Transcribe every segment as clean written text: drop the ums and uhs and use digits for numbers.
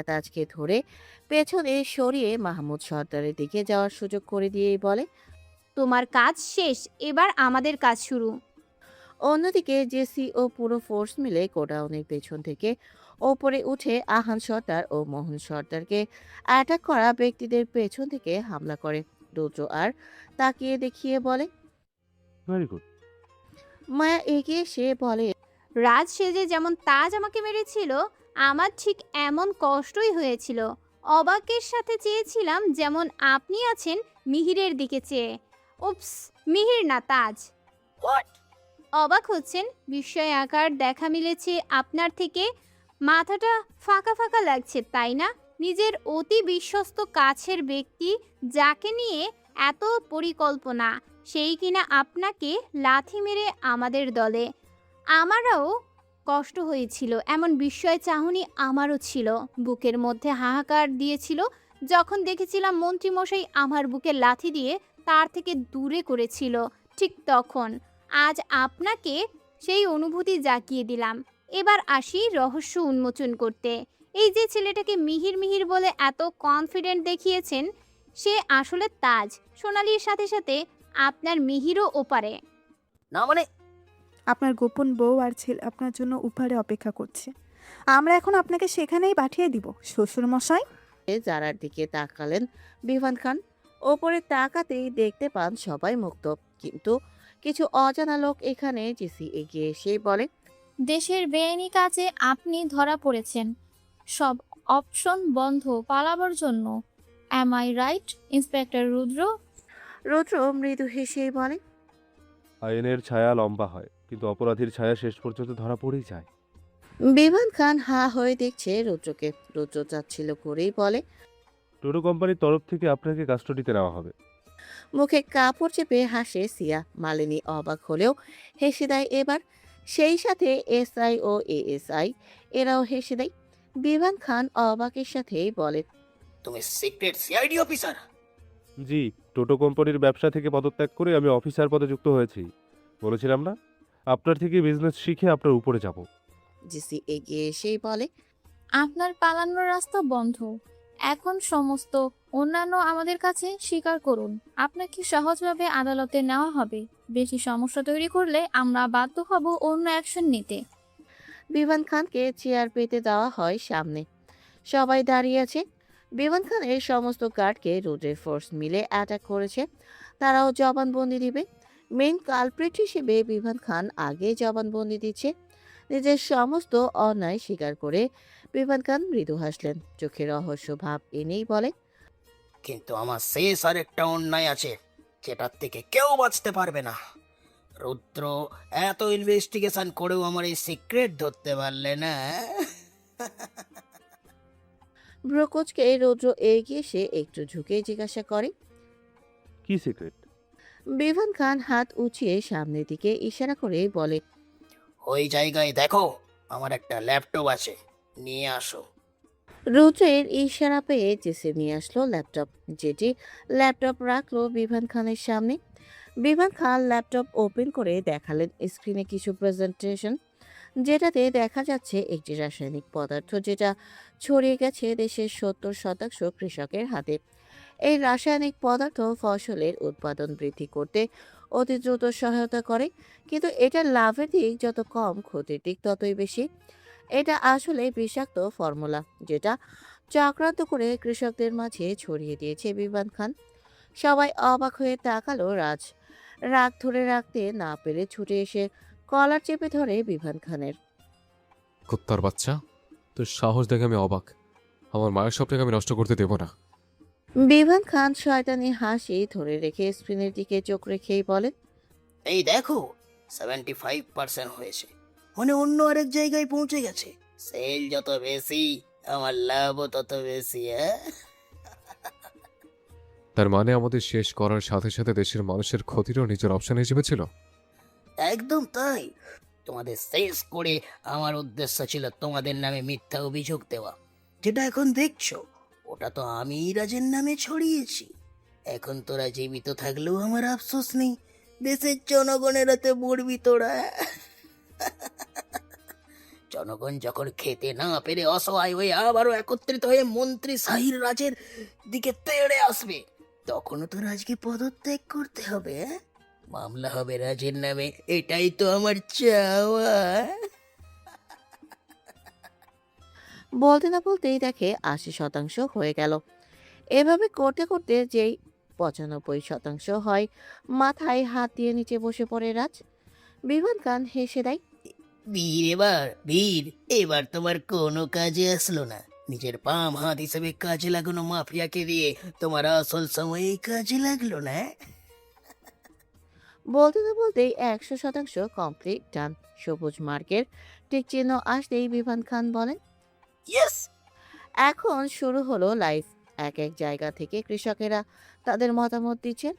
তাজকে ধরে পেছনে সরিয়ে মাহমুদ সর্দারের দিকে যাওয়ার সুযোগ করে দিয়েই বলে। তোমার কাজ শেষ, এবার আমাদের কাজ শুরু। অন্যদিকে জেসি ও পুরো ফোর্স মিলে গোডাউনের পেছন থেকে ওপরে উঠে আহান সর্দার ও মোহন সর্দারকে অ্যাটাক করা ব্যক্তিদের পেছন থেকে হামলা করে। রুদ্র আর তাকিয়ে দেখিয়ে বলে। Very good. মায়া এগিয়ে এসে বলে। রাজ সেজে যেমন তাজ আমাকে মেরেছিল, আমার ঠিক এমন কষ্টই হয়েছিল। অবাকের সাথে চেয়েছিলাম যেমন আপনি আছেন মিহিরের দিকে চেয়ে। উপস, মিহির না তাজ। অবাক হচ্ছেন? বিস্ময় আকার দেখা মিলেছে আপনার থেকে। মাথাটা ফাঁকা ফাঁকা লাগছে তাই না? নিজের অতি বিশ্বস্ত কাছের ব্যক্তি যাকে নিয়ে এত পরিকল্পনা, সেই কিনা আপনাকে লাথি মেরে আমাদের দলে। আমারও কষ্ট হয়েছিল, এমন বিস্ময় চাহনি আমারও ছিল। বুকের মধ্যে হাহাকার দিয়েছিল যখন দেখেছিলাম মন্ত্রীমশাই আমার বুকে লাথি দিয়ে তার থেকে দূরে করেছিল। ঠিক তখন আজ আপনাকে সেই অনুভূতি জাগিয়ে দিলাম। এবার আসি রহস্য উন্মোচন করতে। এই যে ছেলেটাকে মিহির মিহির বলে এত কনফিডেন্ট দেখিয়েছেন, সে আসলে তাজ। সোনালির সাথে সাথে আপনার মিহিরও ওপারে। না মানে? আপনার গোপন বউ আর ছেলে আপনার জন্য উপহারে অপেক্ষা করছে। আমরা এখন আপনাকে সেখানেই পাঠিয়ে দিব শ্বশুর মশাই। যারার দিকে তাকালেন বিভান খান। ওপরে তাকাতেই দেখতে পান সবাই মুক্ত, কিন্তু কিছু অজানা লোক এখানে। জেসি এগিয়ে এসে বলে। দেশের বেআইনি কাজে আপনি ধরা পড়েছেন, সব অপশন বন্ধ পালাবার জন্য। অ্যাম আই রাইট, ইন্সপেক্টর রুদ্র? রুদ্র মৃদু হেসেই বলে। আইনের ছায়া লম্বা হয়, কিন্তু অপরাধীর ছায়া শেষ পর্যন্ত ধরা পড়েই যায়। বিভান খান হা হয়ে দেখছে রুদ্রকে। রুদ্র চাচ্ছিল করেই বলে। টোটো কোম্পানির তরফ থেকে আপনাকে কাস্টডিতে নেওয়া হবে। মুখে কাপড় চেপে হাসে সিয়া। মালিনী অবাক হলেও হেসে দেয় এবার। সেই সাথে এসআই ও এএসআই এরাও হেসে দেয়। বিভান খান অবাকের সাথেই বলে। তুমি সিক্রেট সিআইডি অফিসার? জি, টোটো কোম্পানির ব্যবসা থেকে পদত্যাগ করে আমি অফিসার পদে যুক্ত হয়েছি। বলেছিলাম না, আপনার থেকে বিজনেস শিখে আপনার উপরে যাব। জেসি এগিয়ে এসেই বলে। আপনার পালানোর রাস্তা বন্ধ। এখন সমস্ত অন্যান্য আমাদের কাছে স্বীকার করুন। আপনাকে সহজভাবে আদালতে নেওয়া হবে। বেশি সমস্যা তৈরি করলে আমরা বাধ্য হব অন্য অ্যাকশন নিতে। বিভান খানকে চেয়ার পেতে দেওয়া হয় সামনে। সবাই দাঁড়িয়ে আছে। বিভান খানের সমস্ত গার্ডকে রোডের ফোর্স মিলে অ্যাটাক করেছে। তারাও জবানবন্দি দিবে। মেইন কালপ্রিট হিসেবে বিভান খান আগে জবানবন্দি দিচ্ছে। নিজের সমস্ত অন্যায় স্বীকার করে বিভান খান মৃদু হাসলেন। চোখে রহস্য ভাব এনেই বলে। কিন্তু আমার শেষ আর একটা অন্যায় আছে, যেটার থেকে কেউ বাঁচতে পারবে না। রুদ্র, এত ইনভেস্টিগেশন করেও আমার এই সিক্রেট ধরতে পারলে না? ব্রোকোচকে রৌদ্র এগিয়ে এসে একটু ঝুঁকে জিজ্ঞাসা করে। কি সিক্রেট? বিভান খান হাত উঁচিয়ে সামনের দিকে ইশারা করে বলে। ওই জায়গায় দেখো, আমার একটা ল্যাপটপ আছে, নিয়ে আসো। রুদ্রের ইশারা পেয়ে জেসে নিয়ে আসলো ল্যাপটপ। যেটি ল্যাপটপ রাখলো বিভান খানের সামনে। বিভান খান ল্যাপটপ ওপেন করে দেখালেন স্ক্রিনে কিছু প্রেজেন্টেশন, যেটাতে দেখা যাচ্ছে একটি রাসায়নিক পদার্থ যেটা ছড়িয়ে গেছে দেশের 70% কৃষকের হাতে। এই রাসায়নিক পদার্থ ফসলের উৎপাদন বৃদ্ধি করতে অতি দ্রুত সহায়তা করে, কিন্তু এটার লাভের দিক যত কম, ক্ষতির দিক ততই বেশি। এটা আসলে বিষাক্ত ফর্মুলা, যেটা চক্রান্ত করে কৃষকদের মাঝে ছড়িয়ে দিয়েছে বিভান খান। সবাই অবাক হয়ে তাকালো। রাজ রাগ ধরে রাখতে না পেরে ছুটে এসে কলার চেপে ধরে বিভান খানের। কুত্তার বাচ্চা, তোর সাহস দেখে আমি অবাক। আমার মায়ের স্বপ্নকে আমি নষ্ট করতে দেব না। বিভান খান শয়তানি হাসি ধরে রেখে স্ক্রিনের দিকে চোখ রেখেই বলে। এই দেখো, 75% হয়েছে, মানে অন্য আরেক জায়গায় পৌঁছে গেছে। সেল যত বেশি, আমার লাভও তত বেশি। তার মানে আমাদের শেষ করার সাথে সাথে দেশের মানুষের ক্ষতিরও নিজের অপশন হিসেবে ছিল। একদম তাই। তোমাদের শেষ করে আমার উদ্দেশ্য ছিল তোমাদের নামে মিথ্যা অভিযোগ দেওয়া। যেটা এখন দেখছো, ওটা তো আমি রাজের নামে ছড়িয়েছি। এখন তোরা জীবিত থাকলেও আমার আফসোস নেই। দেশের জনগণের হাতে মরবি তোরা। জনগণ যখন খেতে না পেরে অসহায় হয়ে আবারও একত্রিত হয়ে মন্ত্রী সাহির রাজের দিকে তেড়ে আসবে, তখনও তো রাজকে পদত্যাগ করতে হবে। মামলা হবে রাজের নামে, এটাই তো আমার চাওয়া। বলতে না বলতেই দেখে ৮০% হয়ে গেল। এভাবে করতে করতে যেই ৯৫% হয়, মাথায় হাত দিয়ে নিচে বসে পড়ে রাজ। বিভান খান হেসে দেয়। বীর এবার তোমার কোনো কাজে আসলো না। নিজের বাম হাত হিসেবে কাজে লাগানো মাফিয়াকে দিয়ে তোমার আসল সময়ে কাজে লাগলো না। বলতে না বলতেই ১০০% কমপ্লিট ডান। সবুজ মার্কের টিক চিহ্ন আসতেই বিভান খান বলেন, ইয়েস। এখন শুরু হলো লাইভ। এক এক জায়গা থেকে কৃষকেরা তাদের মতামত দিচ্ছেন।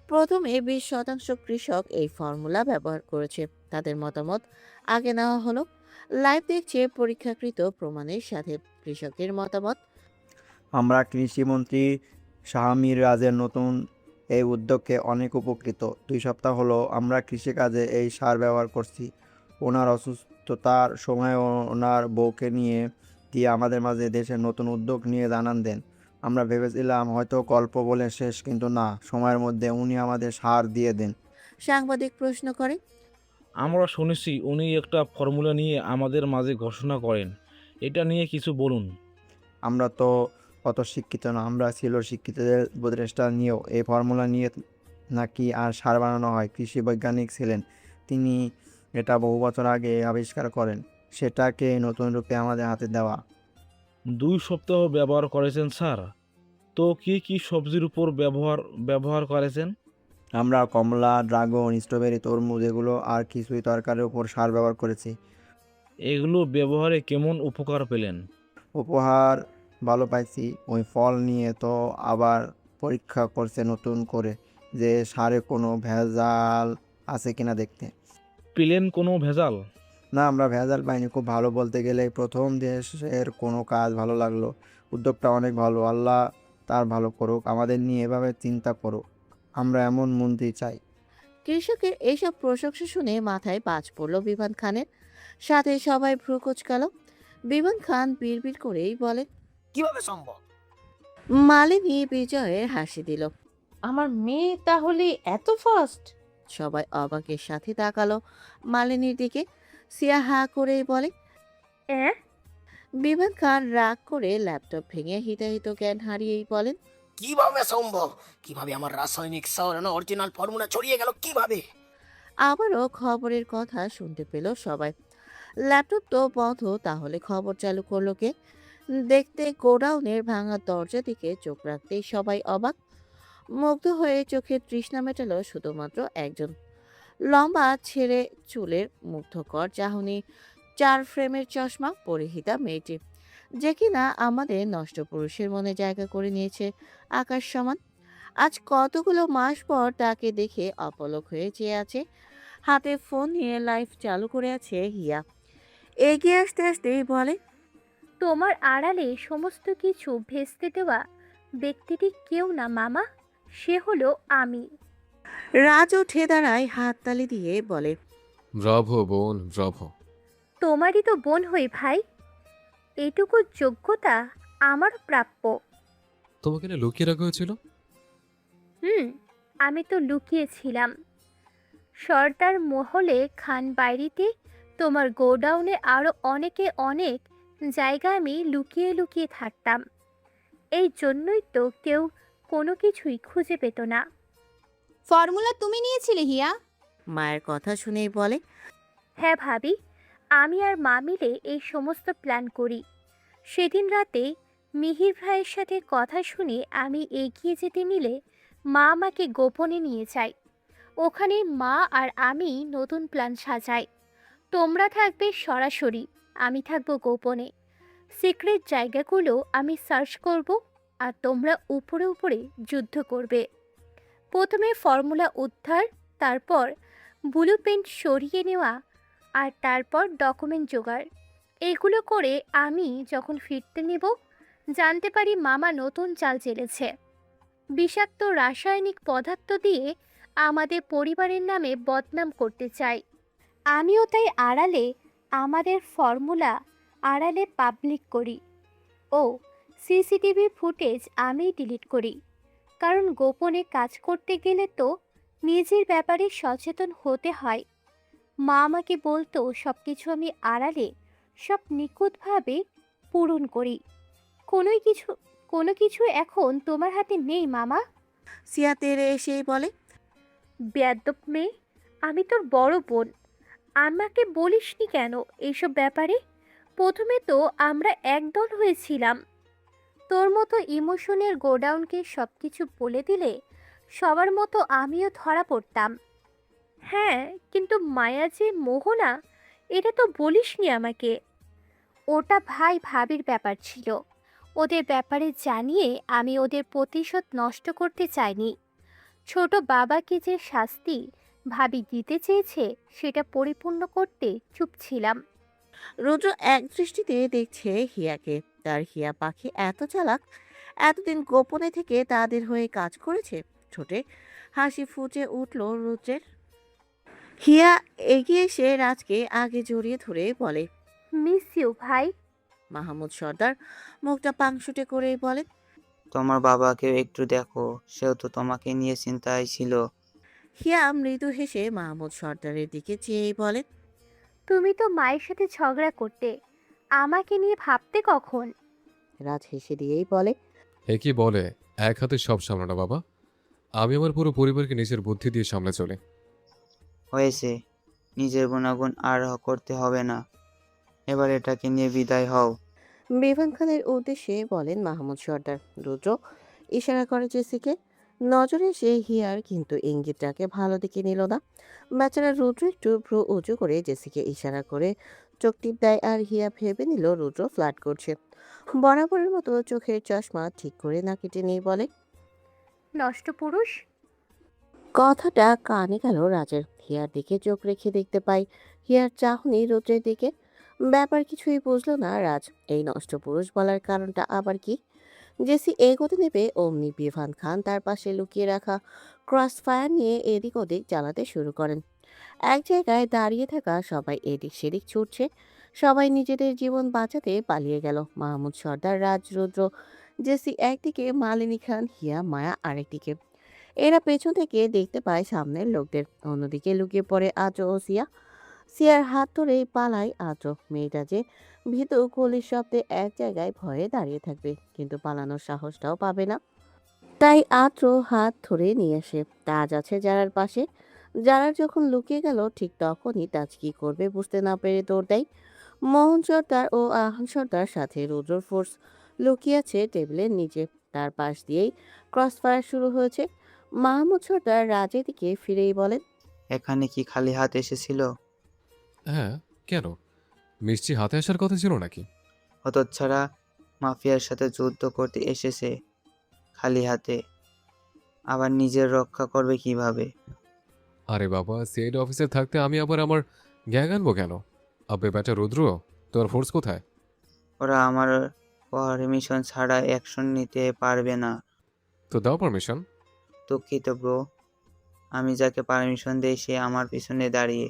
প্রথমে ২০% কৃষক এই ফর্মুলা ব্যবহার করেছে, তাদের মতামত আগে নেওয়া হলো। লাইভ দেখছে পরীক্ষাকৃত প্রমাণের সাথে কৃষকের মতামত। আমরা কৃষিমন্ত্রী শাহমীর রাজের নতুন এই উদ্যোগকে অনেক উপকৃত। ২ সপ্তাহ হলো আমরা কৃষিকাজে এই সার ব্যবহার করছি। ওনার অসুস্থতার সময় ওনার বউকে নিয়ে দিয়ে আমাদের মাঝে দেশের নতুন উদ্যোগ নিয়ে জানান দেন। আমরা ভেবেছিলাম হয়তো গল্প বলে শেষ, কিন্তু না, সময়ের মধ্যে উনি আমাদের সার দিয়ে দেন। সাংবাদিক প্রশ্ন করে, আমরা শুনেছি উনি একটা ফর্মুলা নিয়ে আমাদের মাঝে ঘোষণা করেন, এটা নিয়ে কিছু বলুন। আমরা তো অত শিক্ষিত না, আমরা ছিল শিক্ষিতদের উপদেষ্টা নিয়েও এই ফর্মুলা নিয়ে নাকি আর সার বানানো হয়। কৃষি বৈজ্ঞানিক ছিলেন তিনি, এটা বহু বছর আগে আবিষ্কার করেন, সেটাকে নতুন রূপে আমাদের হাতে দেওয়া। ২ সপ্তাহ ব্যবহার করেছেন স্যার? তো কি কি সবজির উপর ব্যবহার করেছেন? আমরা কমলা, ড্রাগন, স্ট্রবেরি, তরমুজ এগুলো আর কিছুই তরকারির উপর সার ব্যবহার করেছি। এগুলো ব্যবহারে কেমন উপকার পেলেন? উপহার ভালো পাইছি। ওই ফল নিয়ে তো আবার পরীক্ষা করছে নতুন করে, যে সারে কোনো ভেজাল আছে কিনা দেখতে। পেলেন কোনো ভেজাল? না, আমরা ভেজাল পাইনি। খুব ভালো, বলতে গেলে প্রথম দেশের কোনো কাজ ভালো লাগলো। উদ্যোগটা অনেক ভালো, আল্লাহ তার ভালো করুক, আমাদের নিয়ে এভাবে চিন্তা করুক, আমরা এমন মন্ত্রী চাই। কৃষকের এইসব প্রশংসা শুনে মাথায় বাজ পড়ল বিভান খানের, সাথে সবাই ভ্রু কুঁচকাল। বিভান খান বিড়বিড় করেই বলেন, কিভাবে সম্ভব? মালিনী বিজয়ের হাসি দিল। আমার মেয়ে তাহলে এত ফাস্ট? সবাই অবাকের সাথে তাকালো মালিনীর দিকে। সিয়া হা করেই বলে, বিভান খান রাগ করে ল্যাপটপ ভেঙে হিতাহিত জ্ঞান হারিয়েই বলেন, কিভাবে সম্ভব? কিভাবে আমার রাসায়নিক সার অরিজিনাল ফর্মুলা ছড়িয়ে গেল কিভাবে? আবারও খবরের কথা শুনতে পেল সবাই। ল্যাপটপ তো বন্ধ, তাহলে খবর চালু করলো কে? দেখতে গোডাউনের ভাঙা দরজা দিকে চোখ রাখতেই সবাই অবাক। মুগ্ধ হয়ে চোখের তৃষ্ণা মেটালো শুধুমাত্র একজন। লম্বা ছেড়ে চুলের মুগ্ধকর চাহনি, 4 ফ্রেমের চশমা পরিহিতা মেয়েটি, যে কিনা আমাদের নষ্ট পুরুষের মনে জায়গা করে নিয়েছে আকাশ সমান। আজ কতগুলো মাস পর তাকে দেখে অপলক হয়ে চেয়ে আছে। হাতে ফোন নিয়ে লাইভ চালু করে আছে হিয়া। এগিয়ে আসতে আসতেই বলে, তোমার আড়ালে সমস্ত কিছু ভেস্তে দেওয়া ব্যক্তিটি কেউ না মামা, সে হলো আমি। রাজ উঠে দাঁড়ায়, হাততালি দিয়ে বলে, ব্রাভো বোন, ব্রাভো। তোমারই তো বোন হই ভাই, এটুকু যোগ্যতা আমার প্রাপ্য। তোমাকে না লুকিয়ে রাখা হয়েছিল? আমি তো লুকিয়েছিলাম সর্দার মহলে, খান বাইরিতে, তোমার গোডাউনে, আরও অনেক জায়গা আমি লুকিয়ে লুকিয়ে থাকতাম। এই জন্যই তো কেউ কোনো কিছুই খুঁজে পেত না। ফর্মুলা তুমি নিয়েছিলে হিয়া? মায়ের কথা শুনেই বলে, হ্যাঁ ভাবি, আমি আর মা মিলে এই সমস্ত প্ল্যান করি। সেদিন রাতে মিহির ভাইয়ের সাথে কথা শুনে আমি এগিয়ে যেতে নিলে মা আমাকে গোপনে নিয়ে যায়। ওখানে মা আর আমি নতুন প্ল্যান সাজাই। তোমরা থাকবে সরাসরি, আমি থাকবো গোপনে। সিক্রেট জায়গাগুলো আমি সার্চ করব, আর তোমরা উপরে উপরে যুদ্ধ করবে। প্রথমে ফর্মুলা উদ্ধার, তারপর ব্লু প্রিন্ট সরিয়ে নেওয়া, আর তারপর ডকুমেন্ট জোগাড়। এগুলো করে আমি যখন ফিরতে নেব, জানতে পারি মামা নতুন চাল চেলেছে। বিষাক্ত রাসায়নিক পদার্থ দিয়ে আমাদের পরিবারের নামে বদনাম করতে চাই। আমিও তাই আড়ালে আমাদের ফর্মুলা আড়ালে পাবলিক করি ও সিসিটিভি ফুটেজ আমি ডিলিট করি, কারণ গোপনে কাজ করতে গেলে তো নিজের ব্যাপারে সচেতন হতে হয়। মা আমাকে বলতো সব কিছু আমি আড়ালে সব নিখুঁতভাবে পূরণ করি। কোনোই কিছু কোনো কিছু এখন তোমার হাতে নেই মামা। সিয়া তেরে এসেই বলে, বেয়াদ্দপ মেয়ে, আমি তোর বড় বোন, আমাকে বলিসনি কেন এইসব ব্যাপারে? প্রথমে তো আমরা একদল হয়েছিলাম। তোর মতো ইমোশনের গোডাউনকে সব কিছু বলে দিলে সবার মতো আমিও ধরা পড়তাম। হ্যাঁ, কিন্তু মায়া যে মোহনা, এটা তো বলিসনি আমাকে। ওটা ভাই ভাবির ব্যাপার ছিল, ওদের ব্যাপারে জানিয়ে আমি ওদের প্রতিশোধ নষ্ট করতে চাইনি। ছোট বাবাকে যে শাস্তি ভাবি দিতে চেয়েছে সেটা পরিপূর্ণ করতে চুপ ছিলাম। রুদ্র এক দৃষ্টিতে দেখছে হিয়াকে। তার হিয়া পাখি এত চালাক, এতদিন গোপনে থেকে তাদের হয়ে কাজ করেছে। ঠোঁটে হাসি ফুটে উঠল রুদ্রের। হিয়া এগিয়ে এসে রাজকে আগে জড়িয়ে ধরে বলে, মিস ইউ ভাই। মাহমুদ সর্দার মুখটা পাংশুটে করে বলে, তোমার বাবাকেও একটু দেখো, সেও তো তোমাকে নিয়ে চিন্তায় ছিল। হিয়া মৃদু হেসে মাহমুদ সর্দারের দিকে চেয়েই বলে, তুমি তো মায়ের সাথে ঝগড়া করতে, আমাকে নিয়ে ভাবতে কখন? রাজ হেসে দিয়েই বলে, এ কি বলে, এক হাতে সব সামলানো বাবা। আমি আমার পুরো পরিবারকে নিজের বুদ্ধি দিয়ে সামলে চলি। হয়েছে, নিজের গুণাগুণ আর করতে হবে না, এবার এটাকে নিয়ে বিদায় হও। বিভান খানের উদ্দেশ্যে বলেন মাহমুদ সর্দার। রুদ্র ইশারা করে জেসিকে। নজরে সে হিয়ার কিন্তু ইঙ্গিতটাকে ভালো দিকে নিল না। বেচারা রুদ্র একটু ভ্রু উঁচু করে জেসিকে ইশারা করে চোখ টিপ দেয়, আর হিয়া ভেবে নিল রুদ্র ফ্লার্ট করছে। বরাবরের মতো চোখের চশমা ঠিক করে নাকি টেনেই বলে, নষ্ট পুরুষ। কথাটা কানে গেল রাজের। হিয়ার দিকে চোখ রেখে দেখতে পাই হিয়ার চাহনি রুদ্রের দিকে। ব্যাপার কিছুই বুঝলো না রাজ। এই নষ্ট পুরুষ বলার কারণটা আবার কি? জেসি এগোতে নেবে অমনি বিভান খান তার পাশে লুকিয়ে রাখা ক্রস ফায়ার নিয়ে এদিক ওদিক চালাতে শুরু করেন। এক জায়গায় দাঁড়িয়ে থাকা সবাই এদিক সেদিক ছুটছে। সবাই নিজেদের জীবন বাঁচাতে পালিয়ে গেল। মাহমুদ সর্দার, রাজ, রুদ্র, জেসি একদিকে, মালিনী খান, হিয়া, মায়া আরেকদিকে। এরা পেছন থেকে দেখতে পায় সামনের লোকদের। অন্যদিকে লুকিয়ে পড়ে আজো ও সিয়া। সিয়ার হাত ধরেই পালায় আজো। মেয়েটা যে ভীতু, গুলির শব্দে এক জায়গায় ভয়ে দাঁড়িয়ে থাকবে, কিন্তু পালানোর সাহসটাও পাবে না। তাই আদ্র হাত ধরে নিয়ে আসে। তাজ আছে যারার পাশে। যারার যখন লুকিয়ে গেল ঠিক তখনই তাজ কি করবে বুঝতে না পেরে দৌড় দেয়। মোহন সর্দার ও আহান সর্দার সাথে রুদ্র ফোর্স লুকিয়ে আছে টেবিলের নিচে। তার পাশ দিয়েই ক্রসফায়ার শুরু হয়েছে। মাহমুদ সর্দার রাজের দিকে ফিরেই বলেন, এখানে কি খালি হাত এসেছিল? হ্যাঁ, কেন? মিষ্টি হাতে আসার কথা ছিল নাকি? হতচ্ছাড়া মাফিয়ার সাথে যুদ্ধ করতে এসেছে খালি হাতে, আবার নিজের রক্ষা করবে কিভাবে? আরে বাবা, সিআইডি অফিসে থাকতে আমি আবার আমার গ্যাং আনবো কেন? আবে বেটা রুদ্র, তোর ফোর্স কোথায়? ওরা আমার পারমিশন ছাড়া অ্যাকশন নিতে পারবে না। তো দাও পারমিশন। দুঃখিত ব্রো, আমি যাকে পারমিশন দেই সে আমার পিছনে দাঁড়িয়ে।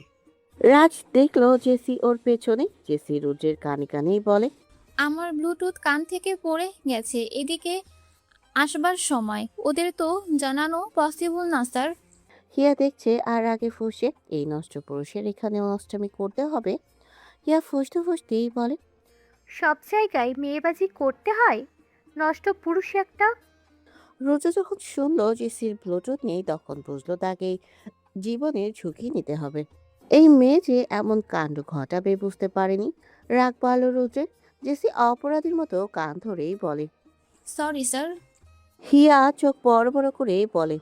রাজ দেখলো জেসি ওর পেছনে। জেসি রুদ্রের কানে কানেই বলে, আমার ব্লুটুথ কান থেকে পড়ে গেছে, এদিকে আসবার সময় ওদের তো জানানো পসিবল না স্যার। হিয়া দেখছে আর আগে ফুসে, এই নষ্ট পুরুষের এখানে অষ্টমী করতে হবে। হিয়া ফুসতে ফুসতেই বলে, সব জায়গায় মেয়েবাজি করতে হয়, নষ্ট পুরুষ একটা। রুদ্র যখন শুনলো জেসির ব্লুটুথ নেই তখন বুঝলো তাকে জীবনের ঝুঁকি নিতে হবে। এই মেয়ে যে এমন কাণ্ড ঘটাবে বুঝতে পারেনি। রাগ পালো রুদ্রের। জেসি অপরাধীর মতো কান ধরেই বলে, সরি স্যার। হিয়া চোখ বড় বড় করে বলে,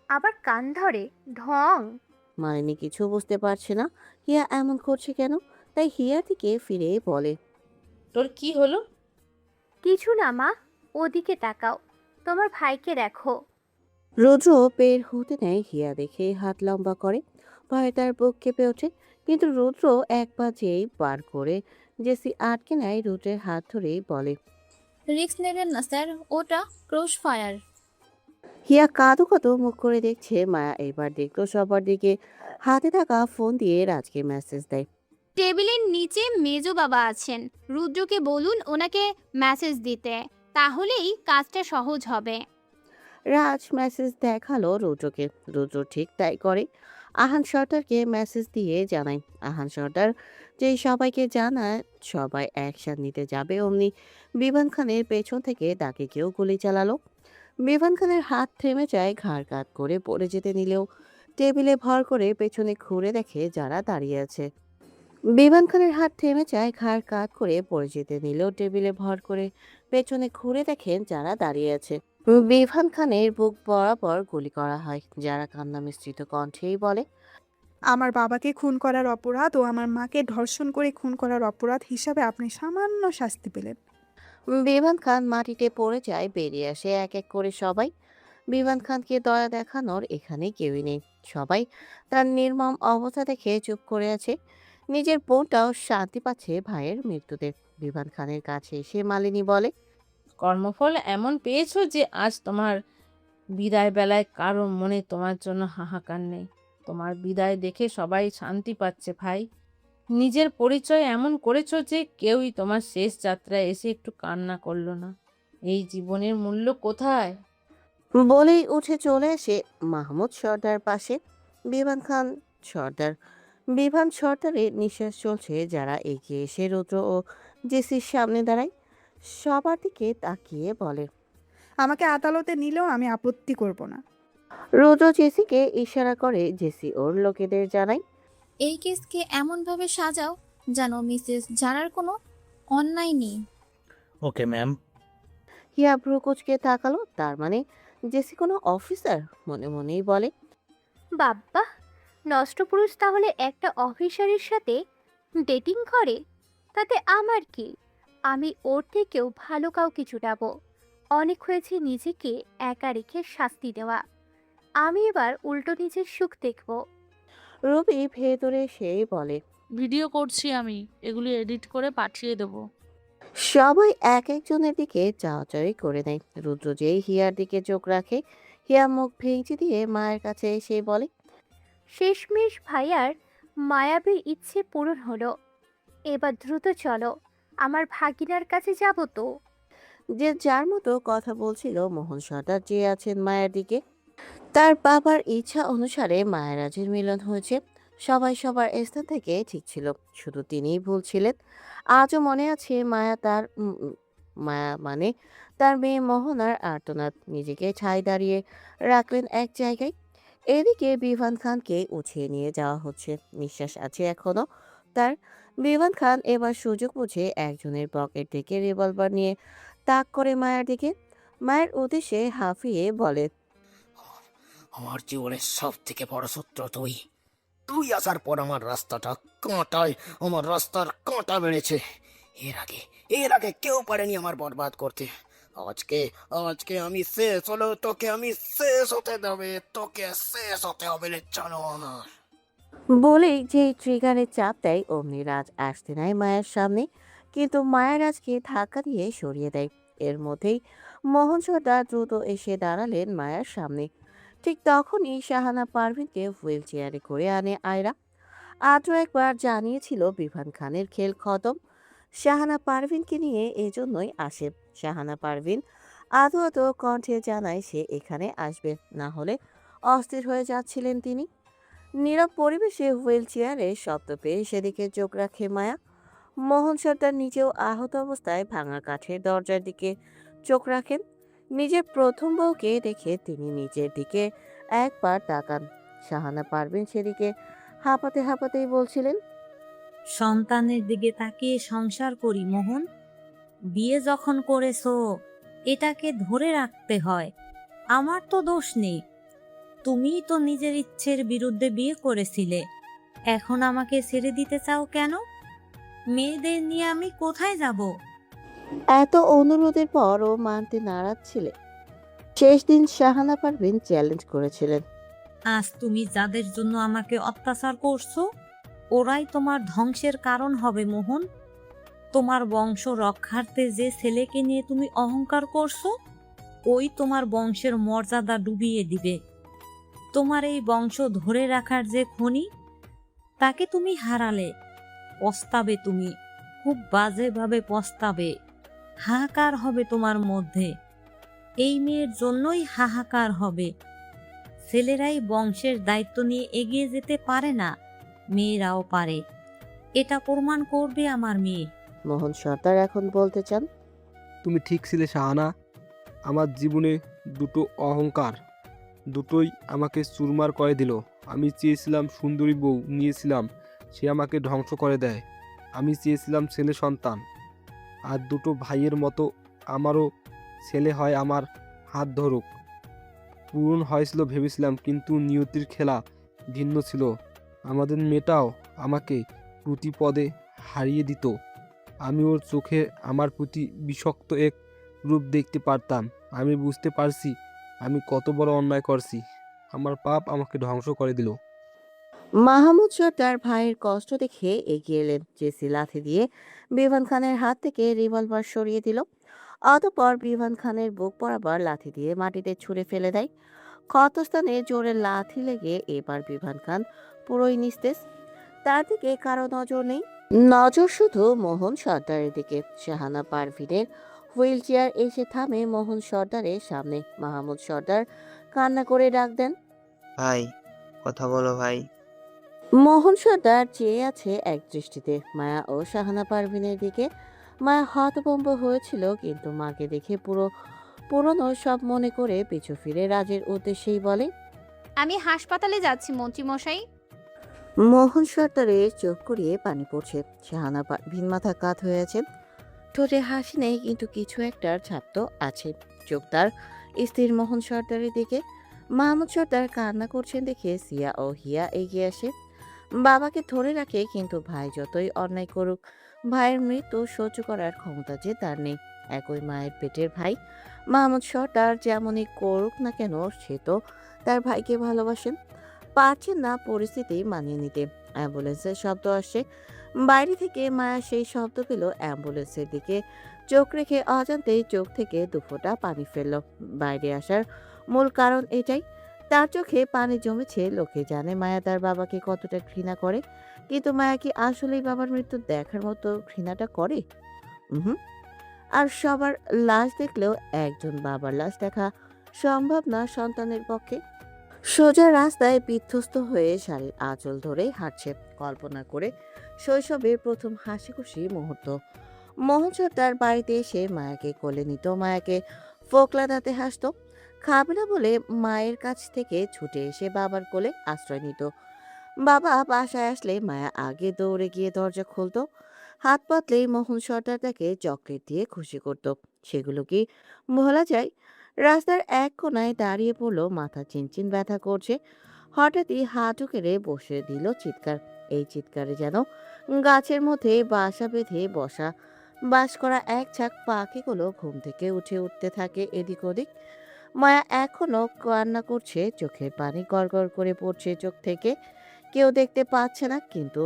আবার কান ধরে ঢং। মালিনী কিছু বুঝতে পারছে না হিয়া এমন করছে কেন। তাই হিয়ার দিকে ফিরে বলে, তোর কি হলো? কিছু না মা, ওদিকে তাকাও, তোমার ভাইকে দেখো। রুদ্র বের হতে নেয়। হিয়া দেখে হাত লম্বা করে। ভয়ে তার বুক কেঁপে ওঠে। কিন্তু রুদ্র এক পা যেই পার করে জেসি আটকে নেয় রুদ্রের হাত ধরেই বলে, রিস্ক নেবেন না স্যার, ওটা ক্রস ফায়ার। হিয়া কাঁদো কাঁদো মুখ করে দেখছে। মায়া এবার দেখলো সবার দিকে। হাতে থাকা ফোন দিয়ে রাজকে মেসেজ দেয়, টেবিলের নিচে মেজো বাবা আছেন, রুদ্রকে বলুন ওনাকে মেসেজ দিতে, তাহলেই কাজটা সহজ হবে। রাজ মেসেজ দেখালো রুদ্রকে। রুদ্র ঠিক তাই করে। আহান সর্দারকে মেসেজ দিয়ে জানায়। আহান সর্দার যেই সবাইকে জানায় সবাই অ্যাকশন নিতে যাবে, অমনি বিমান খানের পেছন থেকে তাকে কেউ গুলি চালালো। বিমান খানের হাত থেমে যায়, ঘাড় কাত করে পড়ে যেতে নিলেও টেবিলে ভর করে পেছনে ঘুরে দেখে যারা দাঁড়িয়ে আছে। বিমান খানের হাত থেমে যায়, ঘাড় কাত করে পড়ে যেতে নিলেও টেবিলে ভর করে পেছনে ঘুরে দেখেন যারা দাঁড়িয়ে আছে। বিভান খানের বুক বরাবর গুলি করা হয়। যারা কান্না মিশ্রিত কণ্ঠেই বলে, আমার বাবাকে খুন করার অপরাধ ও আমার মাকে ধর্ষণ করে খুন করার অপরাধ হিসাবে আপনি সামান্য শাস্তি পেলেন। বিমান খান মাটিতে পড়ে যায়, বেরিয়ে আসে এক এক করে সবাই। বিমান খানকে দয়া দেখানোর এখানে কেউই নেই। সবাই তার নির্মম অবস্থা দেখে চুপ করে আছে। নিজের বোনটাও শান্তি পাচ্ছে ভাইয়ের মৃত্যুতে। বিমান খানের কাছে এসে মালিনী বলে, কর্মফল এমন পেয়েছো যে আজ তোমার বিদায় বেলায় কারো মনে তোমার জন্য হাহাকার নেই। তোমার বিদায় দেখে সবাই শান্তি পাচ্ছে ভাই। নিজের পরিচয় এমন করেছো যে কেউই তোমার শেষ যাত্রায় এসে একটু কান্না করলো না। এই জীবনের মূল্য কোথায়? বলেই উঠে চলে এসে মাহমুদ সর্দার পাশে। বিমান খান সর্দার বিমান সর্দারের নিঃশ্বাস চলছে। যারা এগিয়ে এসে রুদ্র ও জেসির সামনে দাঁড়ায় সবার দিকে তাকিয়ে বলে, আমাকে আদালতে নিলেও আমি আপত্তি করব না। রুদ্র জেসিকে ইশারা করে। জেসি ওর লোকেদের জানায়, এই কেসকে এমনভাবে সাজাও যেন মিসেস জারার কোনো অন্যায় নেই। Okay ma'am. হিয়া ভ্রু কুচকে তাকালো। তার মানে জেসি কোনো অফিসার? মনে মনেই বলে, বাব্বা, নষ্ট পুরুষ তাহলে একটা অফিসারের সাথে ডেটিং করে? তাতে আমার কি? আমি ওর থেকেও ভালো কাউকে জুটাবো। অনেক হয়েছে নিজেকে একা রেখে শাস্তি দেওয়া। আমি এবার উল্টো নিজের সুখ দেখব। রবি ভেতরে সেই বলে, ভিডিও করছি আমি, এগুলি এডিট করে পাঠিয়ে দেবো। সবাই এক একজনের দিকে চাওয়াচাওয়ি করে নেয়। রুদ্র যেই হিয়ার দিকে চোখ রাখে, হিয়া মুখ ভেঙচি দিয়ে মায়ের কাছে এসে বলে, শেষমেশ ভাইয়ার মায়াবী ইচ্ছে পূরণ হলো। এবার দ্রুত চলো, আমার ভাগিনার কাছে যাব তো। যে যার মতো কথা বলছিল মোহন সর্দার চেয়ে আছেন মায়ের দিকে। তার বাবার ইচ্ছা অনুসারে মায়েরাজের মিলন হয়েছে। সবাই সবার স্থান থেকে ঠিক ছিল, শুধু তিনিই ভুল ছিলেন। আজও মনে আছে মায়া মানে তার মেয়ে মোহনার আর্তনাদ। নিজেকে ঠাঁই দাঁড়িয়ে রাখলেন এক জায়গায়। এদিকে বিভান খানকে উঠিয়ে নিয়ে যাওয়া হচ্ছে। নিঃশ্বাস আছে এখনো তার। বিভান খান এবার সুযোগ বুঝে একজনের পকেট থেকে রিভলভার নিয়ে তাক করে মায়ের দিকে। মায়ের উদ্দেশ্যে হাঁফিয়ে বলে, আমার জীবনের সব থেকে বড় শত্রু তুই। তুই আসার পর আমার রাস্তাটা কাঁটায়, আমার রাস্তার কাঁটা বেড়েছে। এর আগে কেউ পারেনি আমার বরবাদ করতে। আজকে আজকে আমি শেষ হলো, তোকে আমি শেষ হতে দেবে, তোকে শেষ হতে হবে রে জানোয়ার। বলেই যে ট্রিগারে চাপ দেয়, অমনি রাজ আসতে নেয় মায়ের সামনে। কিন্তু মায়ের রাজকে ধাক্কা দিয়ে সরিয়ে দেয়। এর মধ্যেই মোহন সর্দার দ্রুত এসে দাঁড়ালেন মায়ের সামনে। ঠিক তখনই শাহানা পারভিনকে হুইল চেয়ারে করে আনে আয়রা। আজও একবার জানিয়েছিল বিভান খানের খেল খতম। শাহানা পারভিনকে নিয়ে এজন্যই আসে। শাহানা পারভিন আদো আদো কণ্ঠে জানায় সে এখানে আসবে, না হলে অস্থির হয়ে যাচ্ছিলেন তিনি। নীরব পরিবেশে হুইল চেয়ারে শব্দ পেয়ে সেদিকে চোখ রাখে মায়া। মোহন সর্দার নিজেও আহত অবস্থায় ভাঙা কাঠের দরজার দিকে চোখ রাখেন। নিজের প্রথম বউকে দেখে তিনি নিজের দিকে একবার তাকান। শাহানা পারভিন সেদিকে হাঁপাতে হাঁপাতেই বলছিলেন, সন্তানের দিকে তাকিয়ে সংসার করি মোহন। বিয়ে যখন করেছো এটাকে ধরে রাখতে হয়। আমার তো দোষ নেই, তুমিই তো নিজের ইচ্ছের বিরুদ্ধে বিয়ে করেছিলে। এখন আমাকে ছেড়ে দিতে চাও কেন? মেয়েদের নিয়ে আমি কোথায় যাব? এত অনুরোধের পরও মানতে নারাজ ছিলে। শেষ দিন শাহানা পারভিন চ্যালেঞ্জ করেছিলেন, আজ তুমি যাদের জন্য আমাকে অত্যাচার করছো ওরাই তোমার ধ্বংসের কারণ হবে মোহন। তোমার বংশ রক্ষার্থে যে ছেলেকে নিয়ে তুমি অহংকার করছো ওই তোমার বংশের মর্যাদা ডুবিয়ে দিবে। তোমার এই বংশ ধরে রাখার যে খনি তাকে তুমি হারালে। পস্তাবে তুমি, খুব বাজেভাবে পস্তাবে। হাহাকার হবে তোমার মধ্যে। এই মেয়ের জন্যই হাহাকার হবে। ছেলেরাই বংশের দায়িত্ব নিয়ে এগিয়ে যেতে পারে না, মেয়েরাও পারে। এটা প্রমাণ করবে আমার মেয়ে। মোহন সর্দার এখন বলতে চান। তুমি ঠিক ছিলে শাহানা। আমার জীবনে দুটো অহংকার, দুটোই আমাকে চুরমার করে দিল। আমি চেয়েছিলাম সুন্দরী বউ নিয়েছিলাম, সে আমাকে ধ্বংস করে দেয়। আমি চেয়েছিলাম ছেলে সন্তান, আর দুটো ভাইয়ের মতো আমারও ছেলে হয়, আমার হাত ধরুক। পূরণ হয়েছিল ভেবেছিলাম, কিন্তু নিয়তির খেলা ভিন্ন ছিল। আমাদের মেয়েটাও আমাকে প্রতি পদে হারিয়ে দিত। আমি ওর চোখে আমার প্রতি বিষাক্ত এক রূপ দেখতে পারতাম। আমি বুঝতে পারছি আমি কত বড় অন্যায় করছি। আমার পাপ আমাকে ধ্বংস করে দিল। মাহমুদ সর্দার ভাইয়ের কষ্ট দেখে এগিয়ে এলেন। জেসি লাথি দিয়ে বিভান খানের হাত থেকে রিভলভার সরিয়ে দিল। অতঃপর বিভান খানের বুক বরাবর লাথি দিয়ে মাটিতে ছুঁড়ে ফেলে দেয়। ক্ষতস্থানে জোরে লাথি লেগে এবার বিভান খান পুরোই নিস্তেজ। তার দিকে কারো নজর নেই, নজর শুধু মোহন সর্দারের দিকে। শাহানা পারভিনের হুইল চেয়ার এসে থামে মোহন সর্দারের সামনে। মাহমুদ সর্দার কান্না করে ডাক দেন, ভাই, কথা বলো ভাই। মোহন সর্দার চেয়ে আছে এক দৃষ্টিতে মায়া ও শাহানা পারভিনের দিকে। মায়া হতভম্ব হয়েছিল, কিন্তু মাকে দেখে পুরনো সব মনে করে পিছু ফিরে রাজের উদ্দেশ্যেই বলে, আমি হাসপাতালে যাচ্ছি মন্ত্রী মশাই। মোহন সর্দারের চোখ করিয়ে পানি পড়ছে। শাহানা পারভিন মাথা কাত হয়ে আছেন। ঠোঁটে হাসি নেই, কিন্তু কিছু একটার ছাপ তো আছে। চোখ তার স্থির মোহন সর্দারের দিকে। মাহমুদ সর্দার কান্না করছেন দেখে সিয়া ও হিয়া এগিয়ে আসে। বাবাকে ধরে রাখে, কিন্তু ভাই যতই অন্যায় করুক, ভাইয়ের মৃত্যু সহ্য করার ক্ষমতা যে তার নেই। একই মায়ের পেটের ভাই। মাহমুদ সর্দার যেমনই করুক না কেন, সে তো তার ভাইকে ভালোবাসেন। পারছেন না পরিস্থিতি মানিয়ে নিতে। অ্যাম্বুলেন্সের শব্দ আসছে বাইরে থেকে। মায়া সেই শব্দ পেল। অ্যাম্বুলেন্সের দিকে চোখ রেখে অজান্তেই চোখ থেকে দুফোঁটা পানি ফেলল। বাইরে আসার মূল কারণ এটাই, তার চোখে পানি জমেছে। লোকে জানে মায়া তার বাবাকে কতটা ঘৃণা করে, কিন্তু মায়া কি আসলেই বাবার মৃত্যু দেখার মতো ঘৃণাটা করে? হুম। আর সবার লাশ দেখলেও একজন বাবার লাশ দেখা সম্ভব না সন্তানের পক্ষে। সোজা রাস্তায় বিধ্বস্ত হয়ে শাড়ির আঁচল ধরে হাঁটছে। কল্পনা করে শৈশবের প্রথম হাসি খুশি মুহূর্ত। মোহন সর্দার বাড়িতে এসে মায়াকে কোলে নিত, মায়াকে ফোকলা দাঁতে হাসত। খাবে না বলে মায়ের কাছ থেকে ছুটে এসে বাবার কোলে আশ্রয় নিত। বাবা বাসায় আসলে মায়া আগে দৌড়ে গিয়ে দরজা খুলতো। হাত পাতলেই মোহন সর্দার তাকে চকলেট দিয়ে খুশি করত। সেগুলো কি ভোলা যায়? রাস্তার এক কোনায় দাঁড়িয়ে পড়লো, মাথা চিনচিন ব্যথা করছে। হঠাৎই হাঁটু কেড়ে বসে দিল চিৎকার। এই চিৎকারে যেন গাছের মধ্যে বাসা বেঁধে বাস করা এক ঝাঁক পাখিগুলো ঘুম থেকে উঠতে থাকে এদিক ওদিক। মায়া এখনো কান্না করছে, চোখের পানি গড়গড় করে পড়ছে চোখ থেকে। কেউ দেখতে পাচ্ছে না, কিন্তু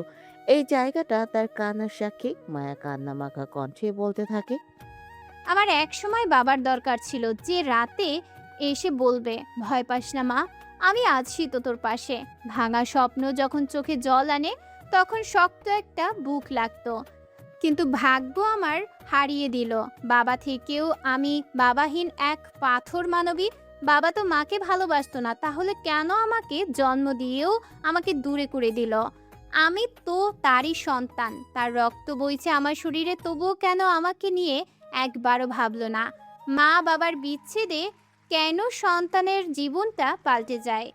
এই জায়গাটা তার কান্নার সাক্ষী। মায়া কান্না মাখা কণ্ঠে বলতে থাকে, আমার এক সময় বাবার দরকার ছিল, যে রাতে এসে বলবে, ভয় পাস না মা, আমি আছি তো তোর পাশে। ভাঙা স্বপ্ন যখন চোখে জল আনে, তখন শক্ত একটা বুক লাগতো। কিন্তু ভাগ্য আমার হারিয়ে দিল। বাবা থেকেও আমি বাবাহীন এক পাথর মানবী। বাবা তো মাকে ভালোবাসতো না, তাহলে কেন আমাকে জন্ম দিয়েও আমাকে দূরে করে দিল? আমি তো তারই সন্তান, তার রক্ত বইছে আমার শরীরে, তবুও কেন আমাকে নিয়ে একবারও ভাবলো না? মা বাবার বিচ্ছেদে কেন সন্তানের জীবনটা পাল্টে যায়?